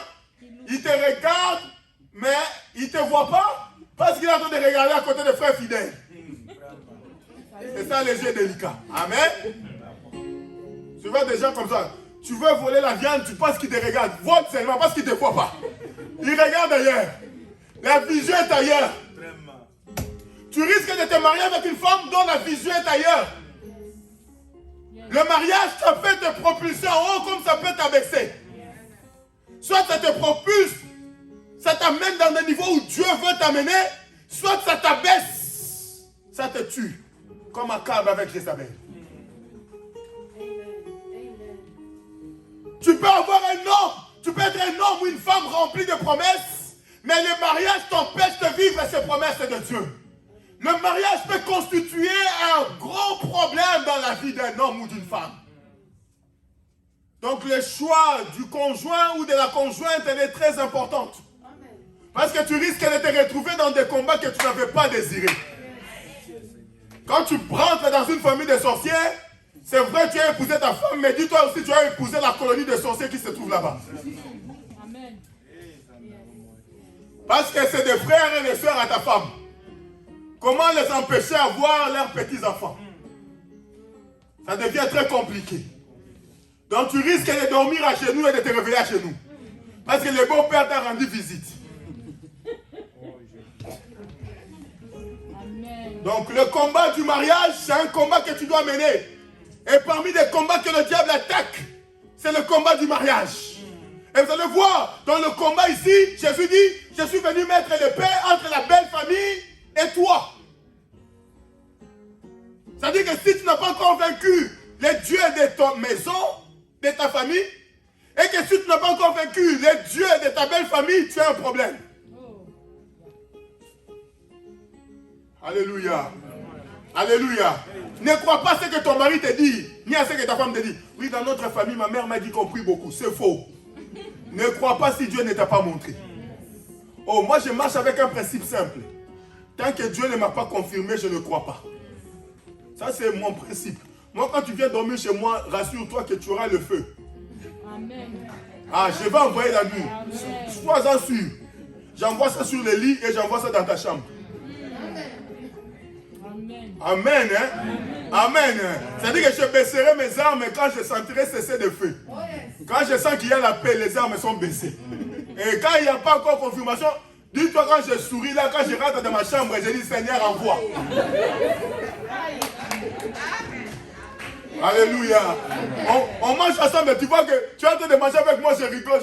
ils te regardent, mais ils ne te voient pas parce qu'il est en train de regarder à côté des frères fidèles. C'est ça les yeux délicats. Amen. Tu vois des gens comme ça. Tu veux voler la viande, tu penses qu'ils te regardent. Vole seulement parce qu'ils ne te voient pas. Ils regardent ailleurs. La vision est ailleurs. Tu risques de te marier avec une femme dont la vision est ailleurs. Le mariage, ça peut te propulser en haut comme ça peut t'abaisser. Soit ça te propulse, ça t'amène dans des niveaux où Dieu veut t'amener, soit ça t'abaisse, ça te tue. Comme Akab avec Jézabel. Tu peux avoir un homme, tu peux être un homme ou une femme remplie de promesses, mais le mariage t'empêche de vivre ces promesses de Dieu. Le mariage peut constituer un gros problème dans la vie d'un homme ou d'une femme. Donc le choix du conjoint ou de la conjointe, elle est très importante. Parce que tu risques de te retrouver dans des combats que tu n'avais pas désirés. Quand tu rentres dans une famille de sorciers, c'est vrai que tu as épousé ta femme, mais dis-toi aussi que tu as épousé la colonie de sorciers qui se trouve là-bas. Amen. Parce que c'est des frères et des sœurs à ta femme. Comment les empêcher d'avoir leurs petits-enfants? Ça devient très compliqué. Donc tu risques de dormir à genoux et de te réveiller à genoux. Parce que le beau-père t'a rendu visite. Amen. Donc le combat du mariage, c'est un combat que tu dois mener. Et parmi les combats que le diable attaque, c'est le combat du mariage. Et vous allez voir, dans le combat ici, Jésus dit, je suis venu mettre le paix entre la belle famille et toi. C'est-à-dire que si tu n'as pas encore vaincu les dieux de ta maison, de ta famille, et que si tu n'as pas encore vaincu les dieux de ta belle famille, tu as un problème. Alléluia. Alléluia. Ne crois pas ce que ton mari te dit, ni à ce que ta femme te dit. Oui, dans notre famille, ma mère m'a dit qu'on prie beaucoup. C'est faux. Ne crois pas si Dieu ne t'a pas montré. Oh, moi je marche avec un principe simple. Tant que Dieu ne m'a pas confirmé, je ne crois pas. Ça c'est mon principe. Moi quand tu viens dormir chez moi, rassure-toi que tu auras le feu. Amen. Ah, je vais envoyer la nuit. Amen. Sois-en sûr. J'envoie ça sur le lit et j'envoie ça dans ta chambre. Amen. Amen, hein? Amen. C'est-à-dire que je baisserai mes armes quand je sentirai cesser de feu. Quand je sens qu'il y a la paix, les armes sont baissées. Et quand il n'y a pas encore confirmation, dis-toi quand je souris là, quand je rentre dans ma chambre, je dis Seigneur, envoie. Alléluia. On mange ensemble, mais tu vois que tu es en train de manger avec moi, je rigole.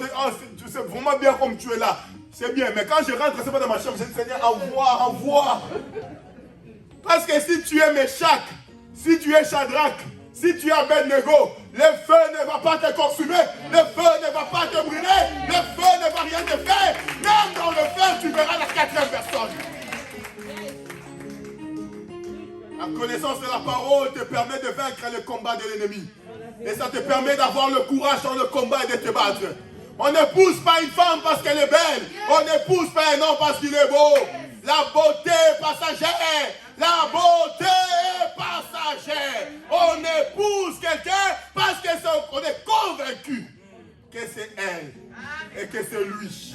Tu sais vraiment bien comme tu es là. C'est bien, mais quand je rentre, c'est pas dans ma chambre, je dis Seigneur, envoie, envoie. Parce que si tu es Meshach, si tu es Shadrach, si tu es Abednego, le feu ne va pas te consumer, le feu ne va pas te brûler, le feu ne va rien te faire. Même dans le feu, tu verras la quatrième personne. La connaissance de la parole te permet de vaincre le combat de l'ennemi. Et ça te permet d'avoir le courage dans le combat et de te battre. On n'épouse pas une femme parce qu'elle est belle. On n'épouse pas un homme parce qu'il est beau. La beauté est passagère. La beauté est passagère. On épouse quelqu'un parce qu'on est convaincu que c'est elle et que c'est lui.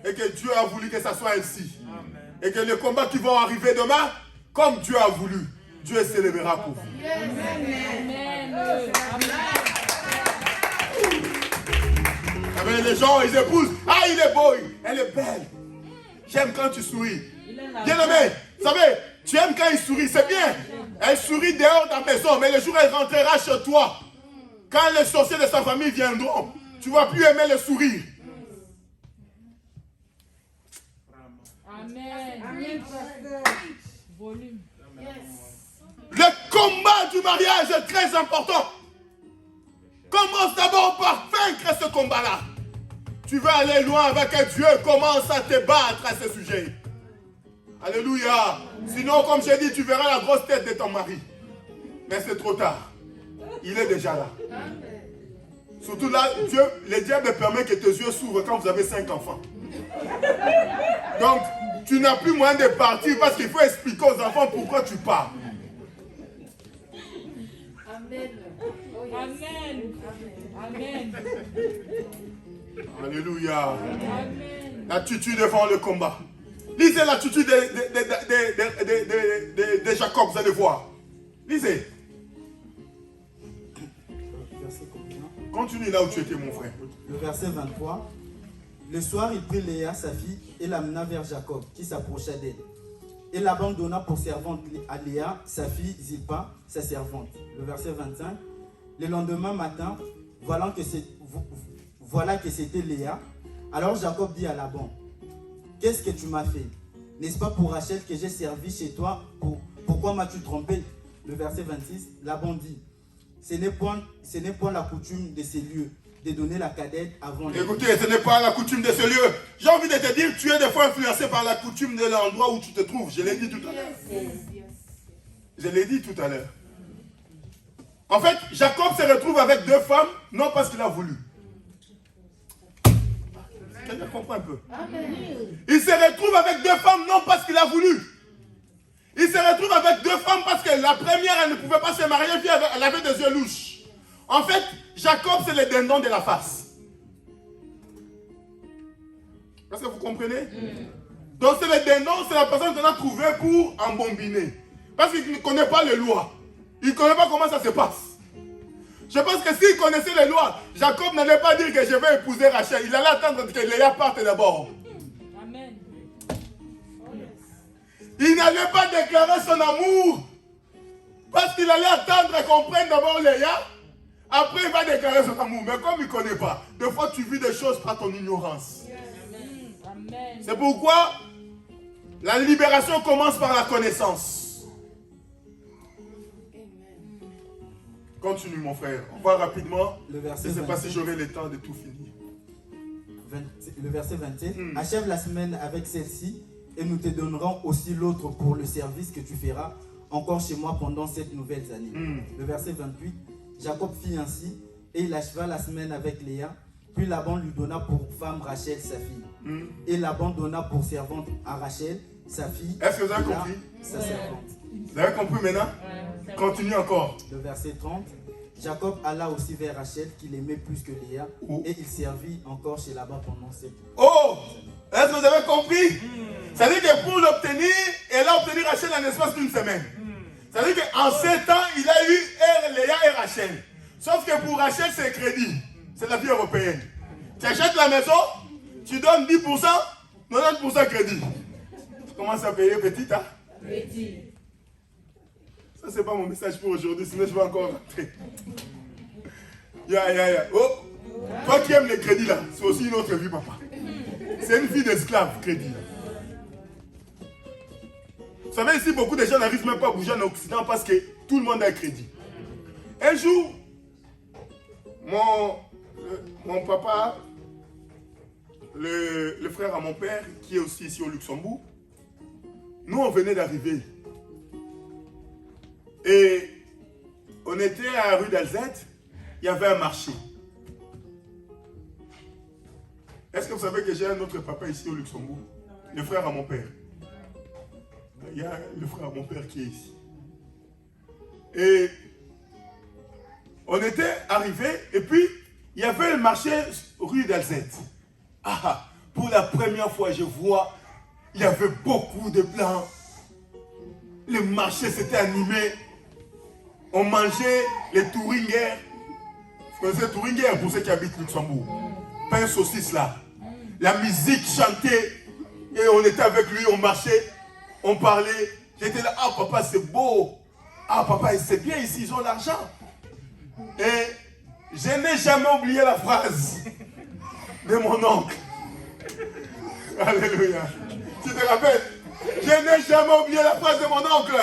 Et que Dieu a voulu que ça soit ainsi. Et que les combats qui vont arriver demain, comme Dieu a voulu, Dieu s'élèvera pour vous. Amen. Amen. Les gens, ils épousent. Ah, il est beau. Elle est belle. J'aime quand tu souris. Bien aimé, vous savez, tu aimes quand il sourit, c'est bien. Elle sourit dehors dans la maison, mais le jour où elle rentrera chez toi, quand les sorciers de sa famille viendront, tu ne vas plus aimer le sourire. Amen. Volume. Le combat du mariage est très important. Commence d'abord par vaincre ce combat-là. Tu veux aller loin avec Dieu, commence à te battre à ce sujet. Alléluia. Sinon, comme j'ai dit, tu verras la grosse tête de ton mari. Mais c'est trop tard. Il est déjà là. Surtout là, le diable permet que tes yeux s'ouvrent quand vous avez 5 enfants. Donc, tu n'as plus moyen de partir parce qu'il faut expliquer aux enfants pourquoi tu pars. Amen. Amen. Amen. Alléluia. Amen. L'attitude devant le combat. Lisez l'attitude de Jacob, vous allez voir. Lisez. Continue là où tu étais, mon frère. Le verset 23. Le soir, il prit Léa, sa fille, et l'amena vers Jacob, qui s'approcha d'elle. Et Laban donna pour servante à Léa, sa fille, Zilpa, sa servante. Le verset 25. Le lendemain matin, voilà que c'était Léa. Alors Jacob dit à Laban, qu'est-ce que tu m'as fait? N'est-ce pas pour Rachel que j'ai servi chez toi? Pourquoi m'as-tu trompé? Le verset 26, Laban dit, ce n'est point la coutume de ces lieux de donner la cadette avant les... Écoutez, ce n'est pas la coutume de ce lieu. J'ai envie de te dire, tu es des fois influencé par la coutume de l'endroit où tu te trouves. Je l'ai dit tout à l'heure. Je l'ai dit tout à l'heure. En fait, Jacob se retrouve avec 2 femmes, non parce qu'il a voulu. Quelqu'un comprend un peu? Il se retrouve avec 2 femmes, non parce qu'il a voulu. Il se retrouve avec 2 femmes parce que la première, elle ne pouvait pas se marier, puis elle avait des yeux louches. En fait, Jacob, c'est le dindon de la face. Est-ce que vous comprenez? Donc c'est le dindon, c'est la personne qu'on a trouvée pour embobiner. Parce qu'il ne connaît pas les lois. Il ne connaît pas comment ça se passe. Je pense que s'il connaissait les lois, Jacob n'allait pas dire que je vais épouser Rachel. Il allait attendre que Léa parte d'abord. Amen. Il n'allait pas déclarer son amour. Parce qu'il allait attendre qu'on prenne d'abord Léa. Après, il va déclarer son amour. Mais comme il ne connaît pas, des fois, tu vis des choses par ton ignorance. Amen. C'est pourquoi la libération commence par la connaissance. Continue, mon frère. On va rapidement. Le verset Je ne sais pas 27. si j'aurai le temps de tout finir. Le verset 27. Achève la semaine avec celle-ci et nous te donnerons aussi l'autre pour le service que tu feras encore chez moi pendant cette nouvelle année. Le verset 28. Jacob fit ainsi et il acheva la semaine avec Léa. Puis Laban lui donna pour femme Rachel, sa fille. Et Laban donna pour servante à Rachel, sa fille. Est-ce que vous avez Léa, compris? sa servante. Vous avez compris maintenant? Continue encore. Le verset 30. Jacob alla aussi vers Rachel, qu'il aimait plus que Léa, et il servit encore chez Laban pendant 7 ans. Oh! Est-ce que vous avez compris? C'est-à-dire que pour l'obtenir, elle a obtenu Rachel en l'espace d'une semaine. C'est-à-dire qu'en 7 ans, il a eu Léa et Rachel. Sauf que pour Rachel, c'est crédit. C'est la vie européenne. Tu achètes la maison, tu donnes 10%, 90% crédit. Tu commences à payer petit, hein? Petit. Ça, c'est pas mon message pour aujourd'hui, sinon je vais encore rentrer. Oh! Toi qui aimes les crédits là, c'est aussi une autre vie, papa. C'est une vie d'esclave, crédit. Vous savez, ici, beaucoup de gens n'arrivent même pas à bouger en Occident parce que tout le monde a un crédit. Un jour, mon papa, le frère à mon père, qui est aussi ici au Luxembourg, nous, on venait d'arriver. Et on était à la rue d'Alzette, il y avait un marché. Est-ce que vous savez que j'ai un autre papa ici au Luxembourg? Le frère à mon père. Il y a le frère à mon père qui est ici. Et on était arrivés et puis il y avait le marché rue d'Alzette. Pour la première fois, je vois, il y avait beaucoup de plans. Le marché s'était animé. On mangeait les Touringer. Vous connaissez les Touringer pour ceux qui habitent Luxembourg? Pain saucisse là. La musique chantait. Et on était avec lui, on marchait, on parlait. J'étais là, ah papa c'est beau. Ah papa c'est bien ici, ils ont l'argent. Et je n'ai jamais oublié la phrase de mon oncle. Alléluia. Tu te rappelles? Je n'ai jamais oublié la phrase de mon oncle.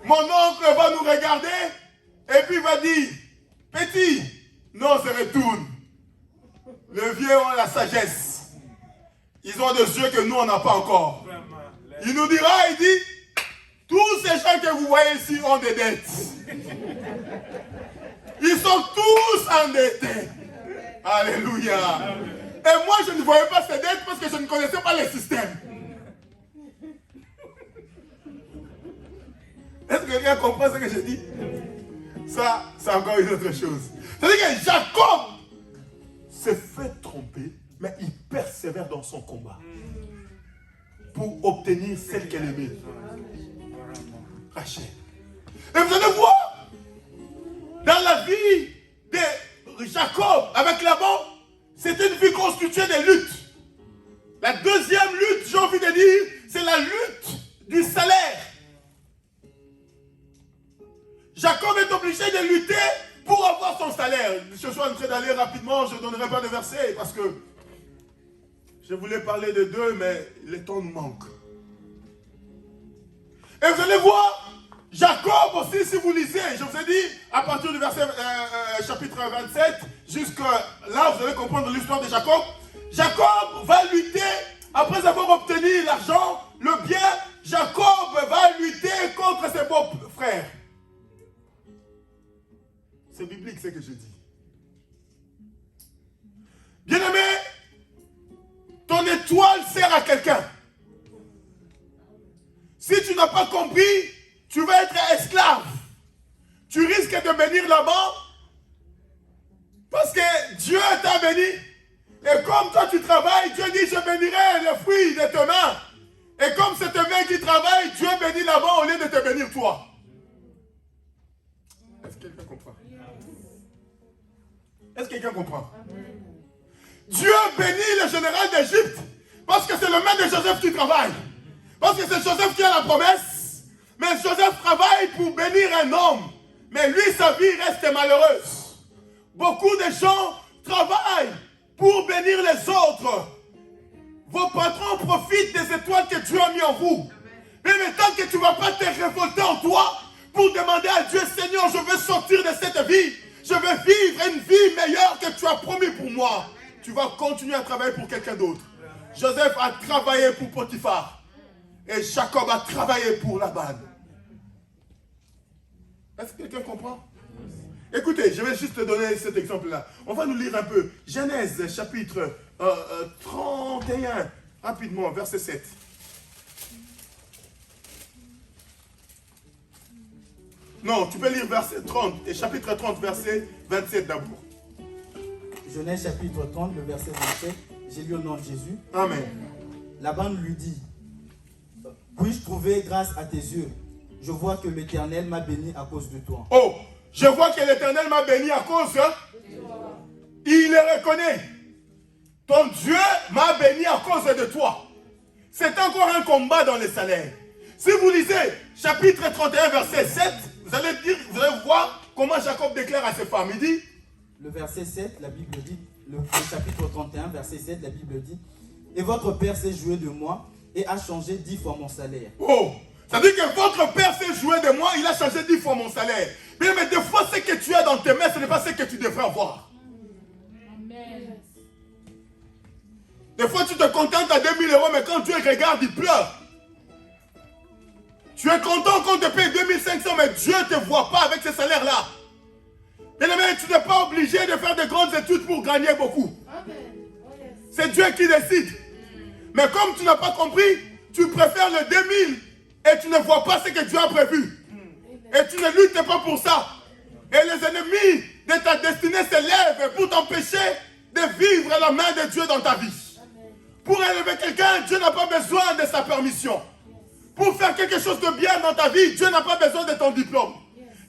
Mon oncle va nous regarder et puis va dire, petit, non, se retourne. Les vieux ont la sagesse. Ils ont des yeux que nous, on n'a pas encore. Il nous dira, il dit, tous ces gens que vous voyez ici ont des dettes. Ils sont tous endettés. Alléluia. Et moi, je ne voyais pas ces dettes parce que je ne connaissais pas le système. Est-ce que quelqu'un comprend ce que je dis? Ça, c'est encore une autre chose. C'est-à-dire que Jacob s'est fait tromper, mais il persévère dans son combat pour obtenir celle qu'elle aimait. Rachel. Et vous allez voir, dans la vie de Jacob avec Laban, c'était une vie constituée de luttes. La deuxième lutte, j'ai envie de dire, c'est la lutte du salaire. Jacob est obligé de lutter pour avoir son salaire. Je suis en train d'aller rapidement, je ne donnerai pas de versets parce que je voulais parler de deux, mais le temps nous manque. Et vous allez voir, Jacob aussi, si vous lisez, je vous ai dit, à partir du verset chapitre 27, jusqu'à là, vous allez comprendre l'histoire de Jacob. Jacob va lutter, après avoir obtenu l'argent, le bien, Jacob va lutter contre ses beaux-frères. C'est biblique ce que je dis. Bien-aimé, ton étoile sert à quelqu'un. Si tu n'as pas compris, tu vas être esclave. Tu risques de bénir là-bas parce que Dieu t'a béni. Et comme toi tu travailles, Dieu dit je bénirai les fruits de tes mains. Et comme c'est tes mains qui travaillent, Dieu bénit là-bas au lieu de te bénir toi. Est-ce que quelqu'un comprend? Est-ce que quelqu'un comprend? Dieu bénit le général d'Égypte parce que c'est le main de Joseph qui travaille. Parce que c'est Joseph qui a la promesse. Mais Joseph travaille pour bénir un homme. Mais lui, sa vie reste malheureuse. Beaucoup de gens travaillent pour bénir les autres. Vos patrons profitent des étoiles que Dieu a mis en vous. Mais tant que tu ne vas pas te révolter en toi pour demander à Dieu, Seigneur, je veux sortir de cette vie. Je veux vivre une vie meilleure que tu as promis pour moi. Tu vas continuer à travailler pour quelqu'un d'autre. Joseph a travaillé pour Potiphar. Et Jacob a travaillé pour Laban. Est-ce que quelqu'un comprend? Écoutez, je vais juste te donner cet exemple-là. On va nous lire un peu. Genèse, chapitre 31, rapidement, verset 7. Non, tu peux lire verset 30, et chapitre 30, verset 27 d'abord. Genèse chapitre 30, le verset 27. J'ai lu au nom de Jésus. Amen. Laban lui dit, puis-je trouver grâce à tes yeux? Je vois que l'Éternel m'a béni à cause de toi. Oh, je vois que l'Éternel m'a béni à cause de toi. Il le reconnaît. Ton Dieu m'a béni à cause de toi. C'est encore un combat dans les salaires. Si vous lisez chapitre 31, verset 7, vous allez voir comment Jacob déclare à ses femmes. Il dit, le verset 7, la Bible dit, le chapitre 31, verset 7, la Bible dit, et votre père s'est joué de moi et a changé 10 fois mon salaire. Oh, ça veut dire que votre père s'est joué de moi, il a changé 10 fois mon salaire. Mais des fois, ce que tu as dans tes mains, ce n'est pas ce que tu devrais avoir. Amen. Des fois, tu te contentes à 2000 euros, mais quand Dieu regarde, il pleure. Tu es content qu'on te paye 2500, mais Dieu ne te voit pas avec ce salaire-là. Mais tu n'es pas obligé de faire de grandes études pour gagner beaucoup. C'est Dieu qui décide. Mais comme tu n'as pas compris, tu préfères le 2000 et tu ne vois pas ce que Dieu a prévu. Et tu ne luttes pas pour ça. Et les ennemis de ta destinée se lèvent pour t'empêcher de vivre la main de Dieu dans ta vie. Pour élever quelqu'un, Dieu n'a pas besoin de sa permission. Pour faire quelque chose de bien dans ta vie, Dieu n'a pas besoin de ton diplôme.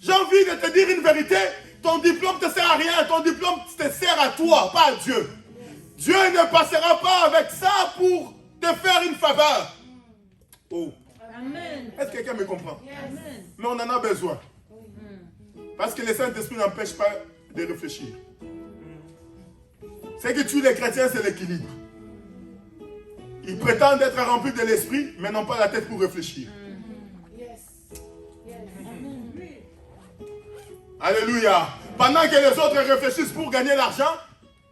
J'ai envie de te dire une vérité. Ton diplôme ne te sert à rien. Ton diplôme te sert à toi, pas à Dieu. Dieu ne passera pas avec ça pour te faire une faveur. Oh. Amen. Est-ce que quelqu'un me comprend? Amen. Mais on en a besoin. Parce que le Saint-Esprit n'empêche pas de réfléchir. Ce qui tue les chrétiens, c'est l'équilibre. Ils prétendent être remplis de l'esprit, mais n'ont pas la tête pour réfléchir. Alléluia. Pendant que les autres réfléchissent pour gagner l'argent,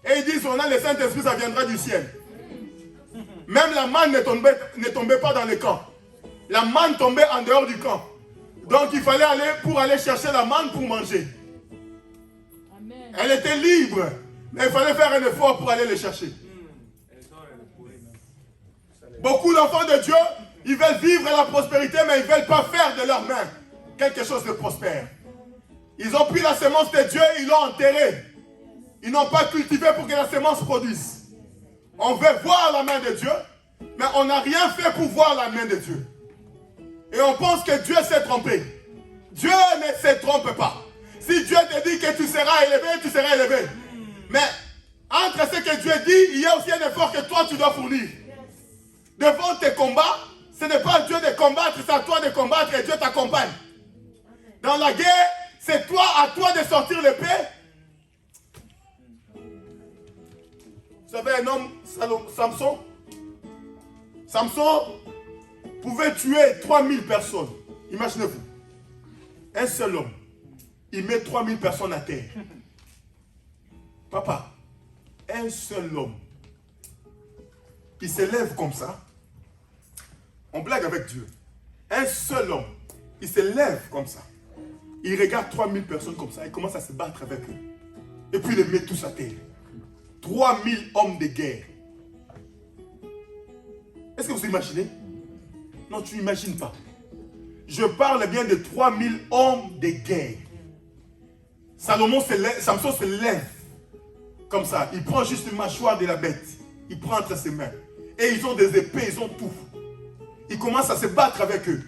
et ils disent, on a le Saint-Esprit, ça viendra du ciel. Même la manne ne tombait pas dans le camp. La manne tombait en dehors du camp. Donc il fallait aller chercher la manne pour manger. Amen. Elle était libre, mais il fallait faire un effort pour aller le chercher. Beaucoup d'enfants de Dieu, ils veulent vivre la prospérité, mais ils ne veulent pas faire de leurs mains quelque chose de prospère. Ils ont pris la semence de Dieu et ils l'ont enterrée. Ils n'ont pas cultivé pour que la semence produise. On veut voir la main de Dieu, mais on n'a rien fait pour voir la main de Dieu. Et on pense que Dieu s'est trompé. Dieu ne se trompe pas. Si Dieu te dit que tu seras élevé, tu seras élevé. Mais entre ce que Dieu dit, il y a aussi un effort que toi tu dois fournir. Devant tes combats, ce n'est pas à Dieu de combattre, c'est à toi de combattre et Dieu t'accompagne. Dans la guerre, c'est à toi de sortir l'épée. Vous savez, un homme, Samson pouvait tuer 3000 personnes. Imaginez-vous. Un seul homme, il met 3000 personnes à terre. Papa, un seul homme, il se lève comme ça. On blague avec Dieu. Un seul homme, il se lève comme ça. Il regarde 3000 personnes comme ça. Il commence à se battre avec eux. Et puis il les met tous à terre. 3000 hommes de guerre. Est-ce que vous imaginez? Non, tu n'imagines pas. Je parle bien de 3000 hommes de guerre. Samson se lève comme ça. Il prend juste une mâchoire de la bête. Il prend entre ses mains. Et ils ont des épées, ils ont tout. Il commence à se battre avec eux.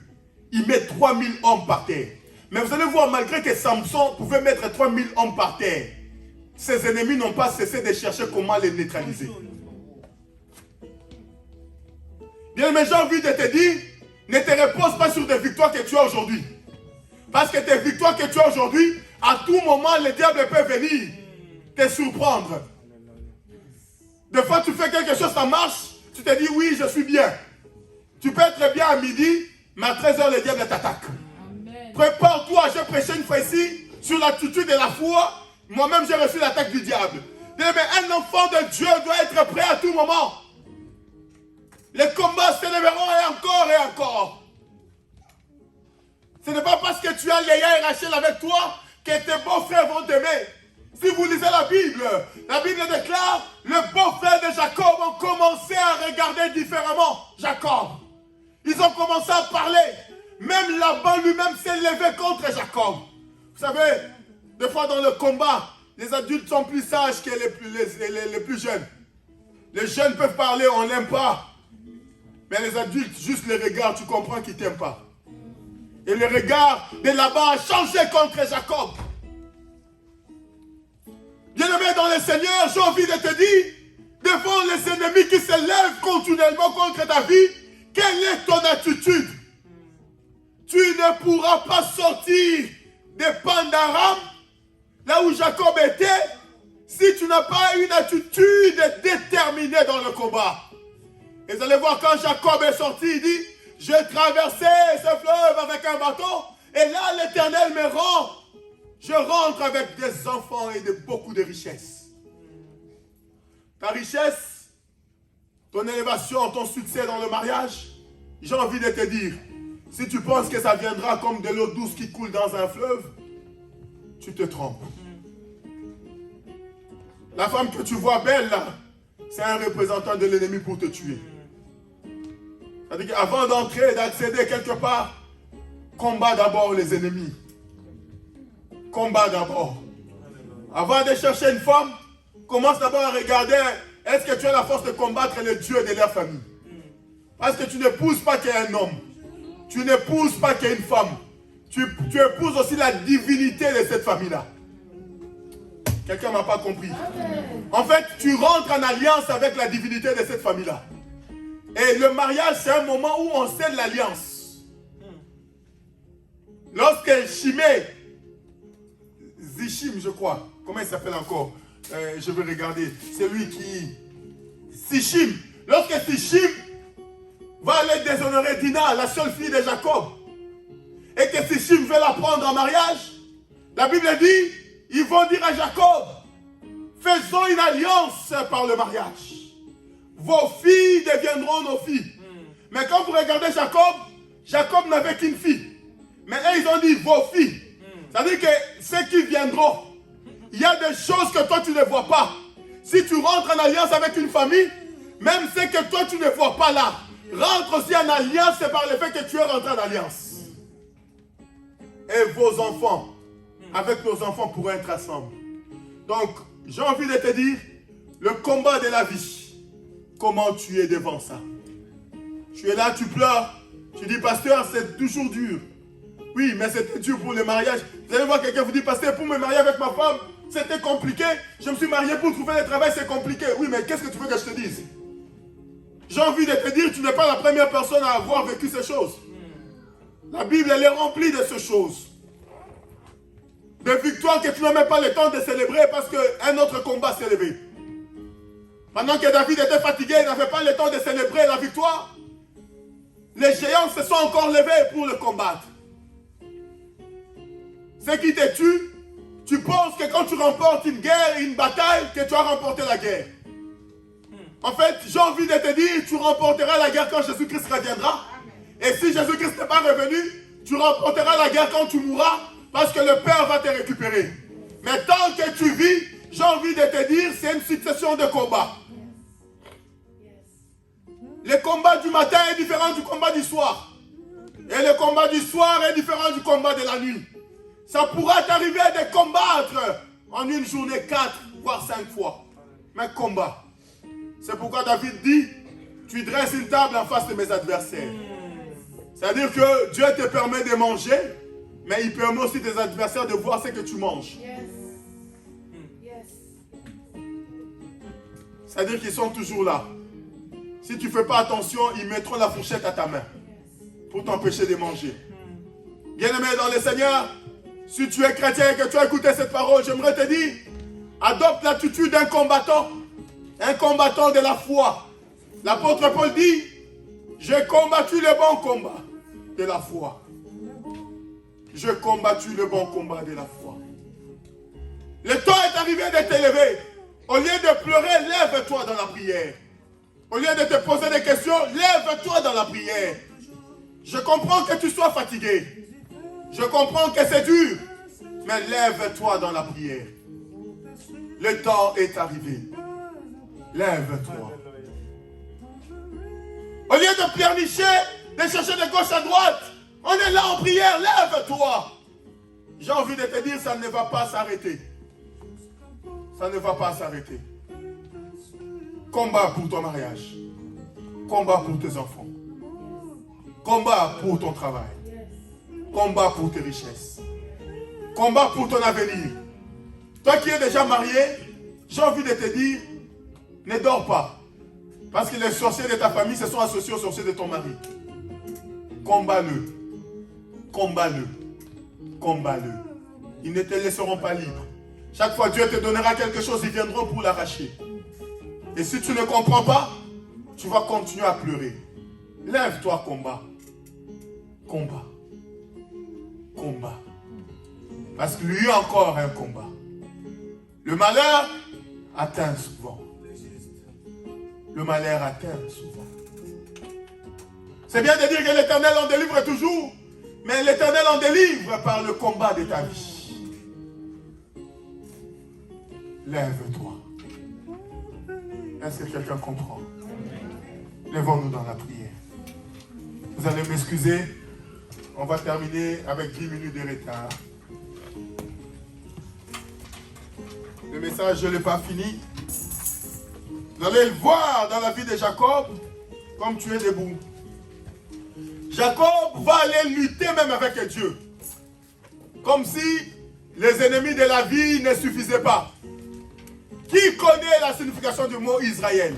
Il met 3000 hommes par terre. Mais vous allez voir, malgré que Samson pouvait mettre 3000 hommes par terre, ses ennemis n'ont pas cessé de chercher comment les neutraliser. Bien, mais j'ai envie de te dire, ne te repose pas sur des victoires que tu as aujourd'hui. Parce que tes victoires que tu as aujourd'hui, à tout moment, le diable peut venir te surprendre. Des fois, tu fais quelque chose, ça marche, tu te dis, oui, je suis bien. Tu peux être bien à midi, mais à 13h, le diable t'attaque. Prépare-toi, j'ai prêché une fois ici sur l'attitude et la foi. Moi-même, j'ai reçu l'attaque du diable. Mais un enfant de Dieu doit être prêt à tout moment. Les combats s'élèveront et encore. Ce n'est pas parce que tu as Léa et Rachel avec toi que tes beaux-frères vont t'aimer. Si vous lisez la Bible déclare, le beau-frère de Jacob ont commencé à regarder différemment Jacob. Ils ont commencé à parler. Même Laban lui-même s'est levé contre Jacob. Vous savez, des fois dans le combat, les adultes sont plus sages que les plus jeunes. Les jeunes peuvent parler, on n'aime pas. Mais les adultes, juste les regards, tu comprends qu'ils ne t'aiment pas. Et le regard de Laban a changé contre Jacob. Bien-aimé dans le Seigneur, j'ai envie de te dire, devant les ennemis qui se lèvent continuellement contre ta vie, quelle est ton attitude? Tu ne pourras pas sortir des pans d'Aram, là où Jacob était, si tu n'as pas une attitude déterminée dans le combat. Et vous allez voir, quand Jacob est sorti, il dit, j'ai traversé ce fleuve avec un bateau, et là l'Éternel me rend. Je rentre avec des enfants et beaucoup de richesses. Ta richesse, ton élévation, ton succès dans le mariage, j'ai envie de te dire, si tu penses que ça viendra comme de l'eau douce qui coule dans un fleuve, tu te trompes. La femme que tu vois belle là, c'est un représentant de l'ennemi pour te tuer. C'est-à-dire qu'avant d'entrer, d'accéder quelque part, combat d'abord les ennemis. Combat d'abord. Avant de chercher une femme, commence d'abord à regarder, est-ce que tu as la force de combattre le Dieu de leur famille? Parce que tu n'épouses pas qu'un homme. Tu n'épouses pas qu'une femme. Tu épouses aussi la divinité de cette famille-là. Quelqu'un ne m'a pas compris. En fait, tu rentres en alliance avec la divinité de cette famille-là. Et le mariage, c'est un moment où on scelle l'alliance. Lorsque Zichim, je crois. Comment il s'appelle encore? Je vais regarder. C'est lui qui... Sichim. Lorsque Sichim va aller déshonorer Dina, la seule fille de Jacob, et que Sichim veut la prendre en mariage, la Bible dit, ils vont dire à Jacob, faisons une alliance par le mariage. Vos filles deviendront nos filles. Mais quand vous regardez Jacob, Jacob n'avait qu'une fille. Mais eux, ils ont dit vos filles. C'est-à-dire que ceux qui viendront, il y a des choses que toi tu ne vois pas. Si tu rentres en alliance avec une famille, même ce que toi tu ne vois pas là, rentre aussi en alliance, c'est par le fait que tu es rentré en alliance. Et vos enfants, avec nos enfants, pourront être ensemble. Donc, j'ai envie de te dire, le combat de la vie, comment tu es devant ça? Tu es là, tu pleures, tu dis, pasteur, c'est toujours dur. Oui, mais c'était dur pour le mariage. Vous allez voir quelqu'un vous dit, pasteur, pour me marier avec ma femme, c'était compliqué. Je me suis marié pour trouver le travail, c'est compliqué. Oui, mais qu'est-ce que tu veux que je te dise? J'ai envie de te dire, tu n'es pas la première personne à avoir vécu ces choses. La Bible, elle est remplie de ces choses. Des victoires que tu n'as même pas le temps de célébrer parce qu'un autre combat s'est levé. Pendant que David était fatigué, il n'avait pas le temps de célébrer la victoire. Les géants se sont encore levés pour le combattre. Ce qui te tue, tu penses que quand tu remportes une guerre et une bataille, que tu as remporté la guerre. En fait, j'ai envie de te dire, tu remporteras la guerre quand Jésus-Christ reviendra. Et si Jésus-Christ n'est pas revenu, tu remporteras la guerre quand tu mourras, parce que le Père va te récupérer. Mais tant que tu vis, j'ai envie de te dire, c'est une succession de combats. Le combat du matin est différent du combat du soir. Et le combat du soir est différent du combat de la nuit. Ça pourra t'arriver de combattre en une journée 4, voire 5 fois. Mais combat. C'est pourquoi David dit, tu dresses une table en face de mes adversaires. C'est-à-dire que Dieu te permet de manger, mais il permet aussi tes adversaires de voir ce que tu manges. C'est-à-dire qu'ils sont toujours là. Si tu ne fais pas attention, ils mettront la fourchette à ta main pour t'empêcher de manger. Bien-aimé dans le Seigneur, si tu es chrétien et que tu as écouté cette parole, j'aimerais te dire, Adopte l'attitude d'un combattant de la foi. L'apôtre Paul dit, j'ai combattu le bon combat de la foi. J'ai combattu le bon combat de la foi. Le temps est arrivé de t'élever. Au lieu de pleurer, lève-toi dans la prière. Au lieu de te poser des questions, lève-toi dans la prière. Je comprends que tu sois fatigué. Je comprends que c'est dur. Mais lève-toi dans la prière. Le temps est arrivé. Lève-toi. Au lieu de pleurnicher, de chercher de gauche à droite, on est là en prière, lève-toi. J'ai envie de te dire, ça ne va pas s'arrêter. Ça ne va pas s'arrêter. Combat pour ton mariage. Combat pour tes enfants. Combat pour ton travail. Combat pour tes richesses. Combat pour ton avenir. Toi qui es déjà marié, j'ai envie de te dire, ne dors pas. Parce que les sorciers de ta famille se sont associés aux sorciers de ton mari. Combat-le. Combat-le. Combat-le. Ils ne te laisseront pas libre. Chaque fois Dieu te donnera quelque chose, ils viendront pour l'arracher. Et si tu ne comprends pas, tu vas continuer à pleurer. Lève-toi, combat. Combat. Combat. Parce qu'il y a encore un combat. Le malheur atteint souvent. Le malheur atteint souvent. C'est bien de dire que l'Éternel en délivre toujours, mais l'Éternel en délivre par le combat de ta vie. Lève-toi. Est-ce que quelqu'un comprend? Lèvons-nous dans la prière. Vous allez m'excuser. On va terminer avec 10 minutes de retard. Le message, je ne l'ai pas fini. Vous allez le voir dans la vie de Jacob, comme tu es debout. Jacob va aller lutter même avec Dieu. Comme si les ennemis de la vie ne suffisaient pas. Qui connaît la signification du mot Israël?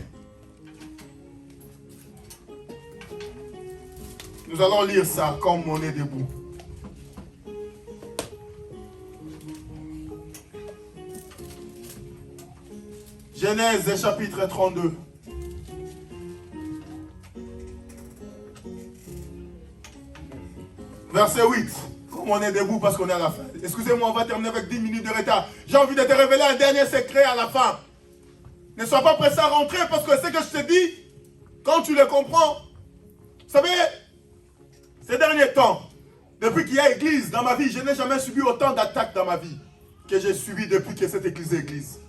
Nous allons lire ça comme on est debout. Genèse chapitre 32. Verset 8. Comme on est debout parce qu'on est à la fin. Excusez-moi, on va terminer avec 10 minutes de retard. J'ai envie de te révéler un dernier secret à la fin. Ne sois pas pressé à rentrer parce que ce que je te dis, quand tu le comprends, vous savez, ces derniers temps, depuis qu'il y a église dans ma vie, je n'ai jamais subi autant d'attaques dans ma vie que j'ai subi depuis que cette église est église.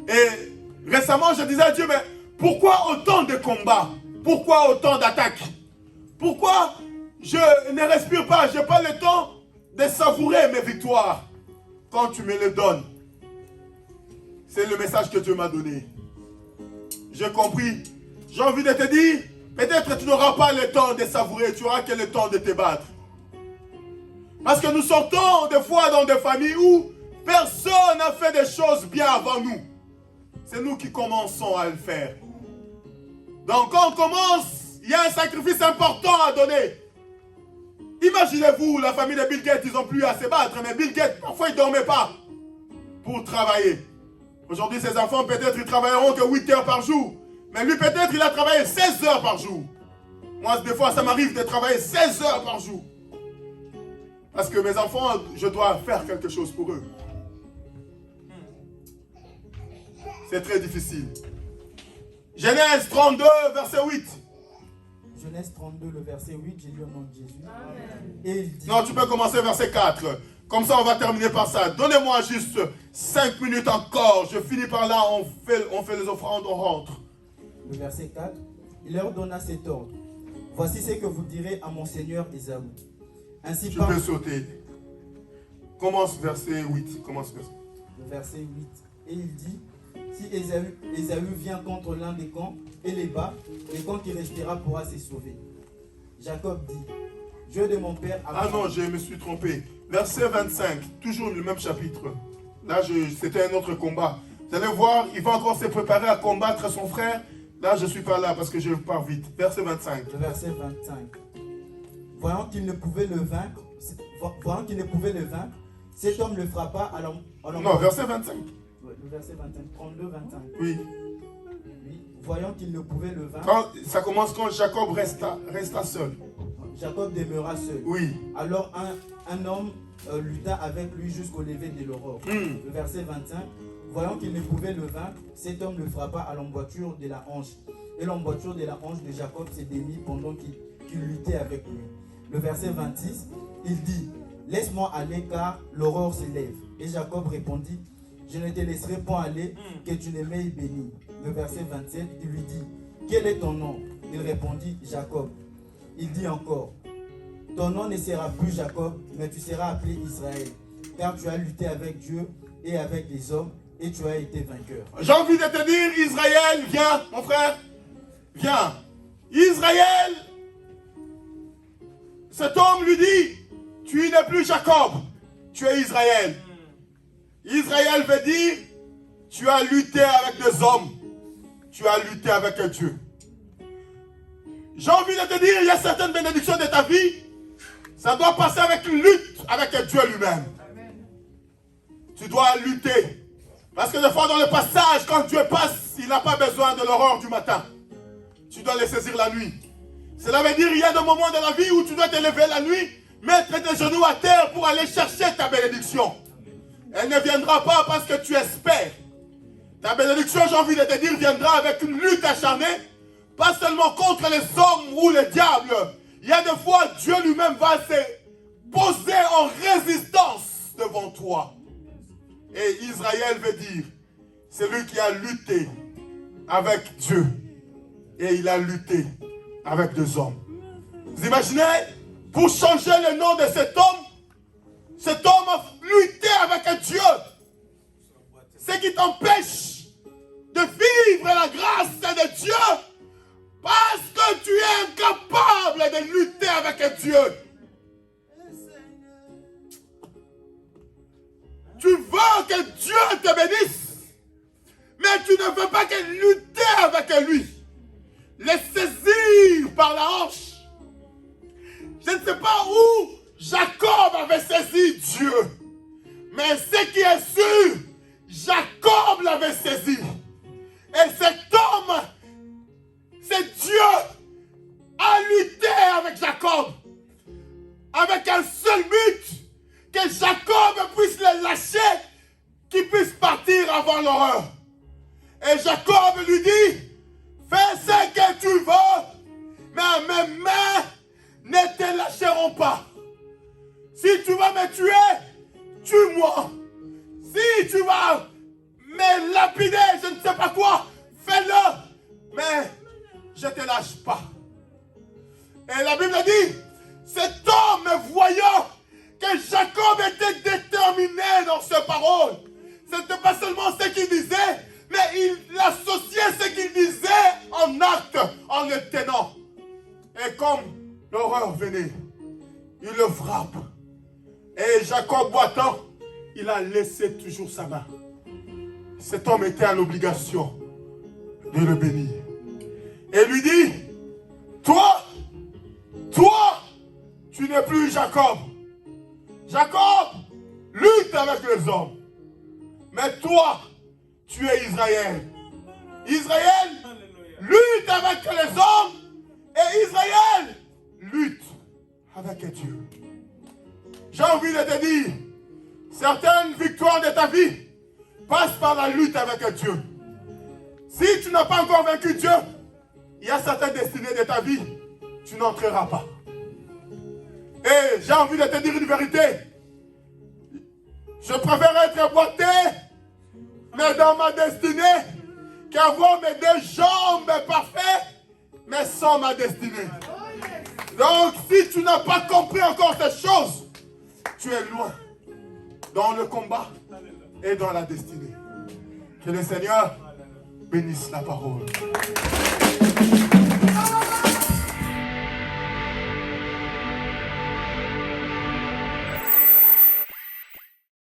Et récemment, je disais à Dieu, mais pourquoi autant de combats? Pourquoi autant d'attaques? Pourquoi je ne respire pas? Je n'ai pas le temps de savourer mes victoires quand tu me les donnes. C'est le message que Dieu m'a donné. J'ai compris. J'ai envie de te dire, peut-être que tu n'auras pas le temps de savourer, tu auras que le temps de te battre. Parce que nous sortons des fois dans des familles où personne n'a fait des choses bien avant nous. C'est nous qui commençons à le faire. Donc quand on commence, il y a un sacrifice important à donner. Imaginez-vous, la famille de Bill Gates, ils n'ont plus à se battre, mais Bill Gates, parfois, il ne dormait pas pour travailler. Aujourd'hui, ses enfants, peut-être, ils travailleront que 8 heures par jour. Mais lui, peut-être, il a travaillé 16 heures par jour. Moi, des fois, ça m'arrive de travailler 16 heures par jour. Parce que mes enfants, je dois faire quelque chose pour eux. C'est très difficile. Genèse 32, verset 8. Genèse 32, le verset 8, j'ai lu au nom de Jésus. Amen. Et il dit... Non, tu peux commencer verset 4. Comme ça, on va terminer par ça. Donnez-moi juste 5 minutes encore. Je finis par là, on fait les offrandes, on rentre. Le verset 4, il leur donna cet ordre. Voici ce que vous direz à mon seigneur Ésaü. Ainsi tu peux sauter. Commence verset 8. Commence verset. Le verset 8. Et il dit, si Ésaü vient contre l'un des camps et les bat, le camp qui restera pourra se sauver. Jacob dit, Dieu de mon père... Ah non, je me suis trompé. Verset 25, toujours le même chapitre. Là, c'était un autre combat. Vous allez voir, il va encore se préparer à combattre son frère. Là, je ne suis pas là parce que je pars vite. Verset 25. Le verset 25. Voyant qu'il ne pouvait le vaincre, cet homme le frappa à l'homme. Non, verset 25. le verset 25, 32, 25. Oui. Oui. Voyant qu'il ne pouvait le vaincre, Quand, ça commence quand Jacob resta seul. Jacob demeura seul. Oui. Alors un homme lutta avec lui jusqu'au lever de l'aurore. Le verset 25. Voyant qu'il ne pouvait le vaincre, cet homme le frappa à l'emboîture de la hanche. Et l'emboîture de la hanche de Jacob s'est démise pendant qu'il luttait avec lui. Le verset 26, il dit, laisse-moi aller car l'aurore s'élève. Et Jacob répondit, je ne te laisserai point aller, que tu ne m'aies béni. Le verset 27, il lui dit, quel est ton nom? Il répondit, Jacob. Il dit encore, ton nom ne sera plus Jacob, mais tu seras appelé Israël, car tu as lutté avec Dieu et avec les hommes, et tu as été vainqueur. J'ai envie de te dire, Israël, viens, mon frère, viens. Israël, cet homme lui dit, tu n'es plus Jacob, tu es Israël. Israël veut dire, tu as lutté avec des hommes, tu as lutté avec Dieu. J'ai envie de te dire, il y a certaines bénédictions de ta vie, ça doit passer avec une lutte avec Dieu lui-même. Tu dois lutter. Parce que des fois dans le passage, quand Dieu passe, il n'a pas besoin de l'aurore du matin. Tu dois les saisir la nuit. Cela veut dire qu'il y a des moments de la vie où tu dois te lever la nuit, mettre tes genoux à terre pour aller chercher ta bénédiction. Elle ne viendra pas parce que tu espères. Ta bénédiction, j'ai envie de te dire, viendra avec une lutte acharnée, pas seulement contre les hommes ou les diables. Il y a des fois, Dieu lui-même va se poser en résistance devant toi. Et Israël veut dire, c'est lui qui a lutté avec Dieu. Et il a lutté avec des hommes. Vous imaginez, pour changer le nom de cet homme a lutté avec Dieu. Ce qui t'empêche de vivre la grâce de Dieu, parce que tu es incapable de lutter avec Dieu. Tu veux que Dieu te bénisse, mais tu ne veux pas que lutter avec lui. Les saisir par la hanche. Je ne sais pas où Jacob avait saisi Dieu, mais ce qui est sûr, Jacob l'avait saisi. Et cet homme, c'est Dieu, a lutté avec Jacob, avec un seul but, que Jacob puisse le lâcher, qu'il puisse partir avant l'horreur. Et Jacob lui dit, fais ce que tu veux, mais mes mains ne te lâcheront pas. Si tu vas me tuer, tue-moi. Si tu vas me lapider, je ne sais pas quoi, fais-le, mais je ne te lâche pas. Et la Bible dit, cet homme voyant que Jacob était déterminé dans ses paroles, ce n'était pas seulement ce qu'il disait, mais il associait ce qu'il disait en acte, en le tenant. Et comme l'horreur venait, il le frappe. Et Jacob boitant, il a laissé toujours sa main. Cet homme était à l'obligation de le bénir. Et lui dit, toi, tu n'es plus Jacob. Jacob lutte avec les hommes. Mais toi, tu es Israël. Israël lutte avec les hommes et Israël lutte avec Dieu. J'ai envie de te dire, certaines victoires de ta vie passent par la lutte avec Dieu. Si tu n'as pas encore vaincu Dieu, il y a certaines destinées de ta vie, tu n'entreras pas. Et j'ai envie de te dire une vérité. Je préfère être boité, mais dans ma destinée, qu'avoir mes deux jambes parfaites, mais sans ma destinée. Donc, si tu n'as pas compris encore ces choses, tu es loin dans le combat et dans la destinée. Que le Seigneur bénisse la parole.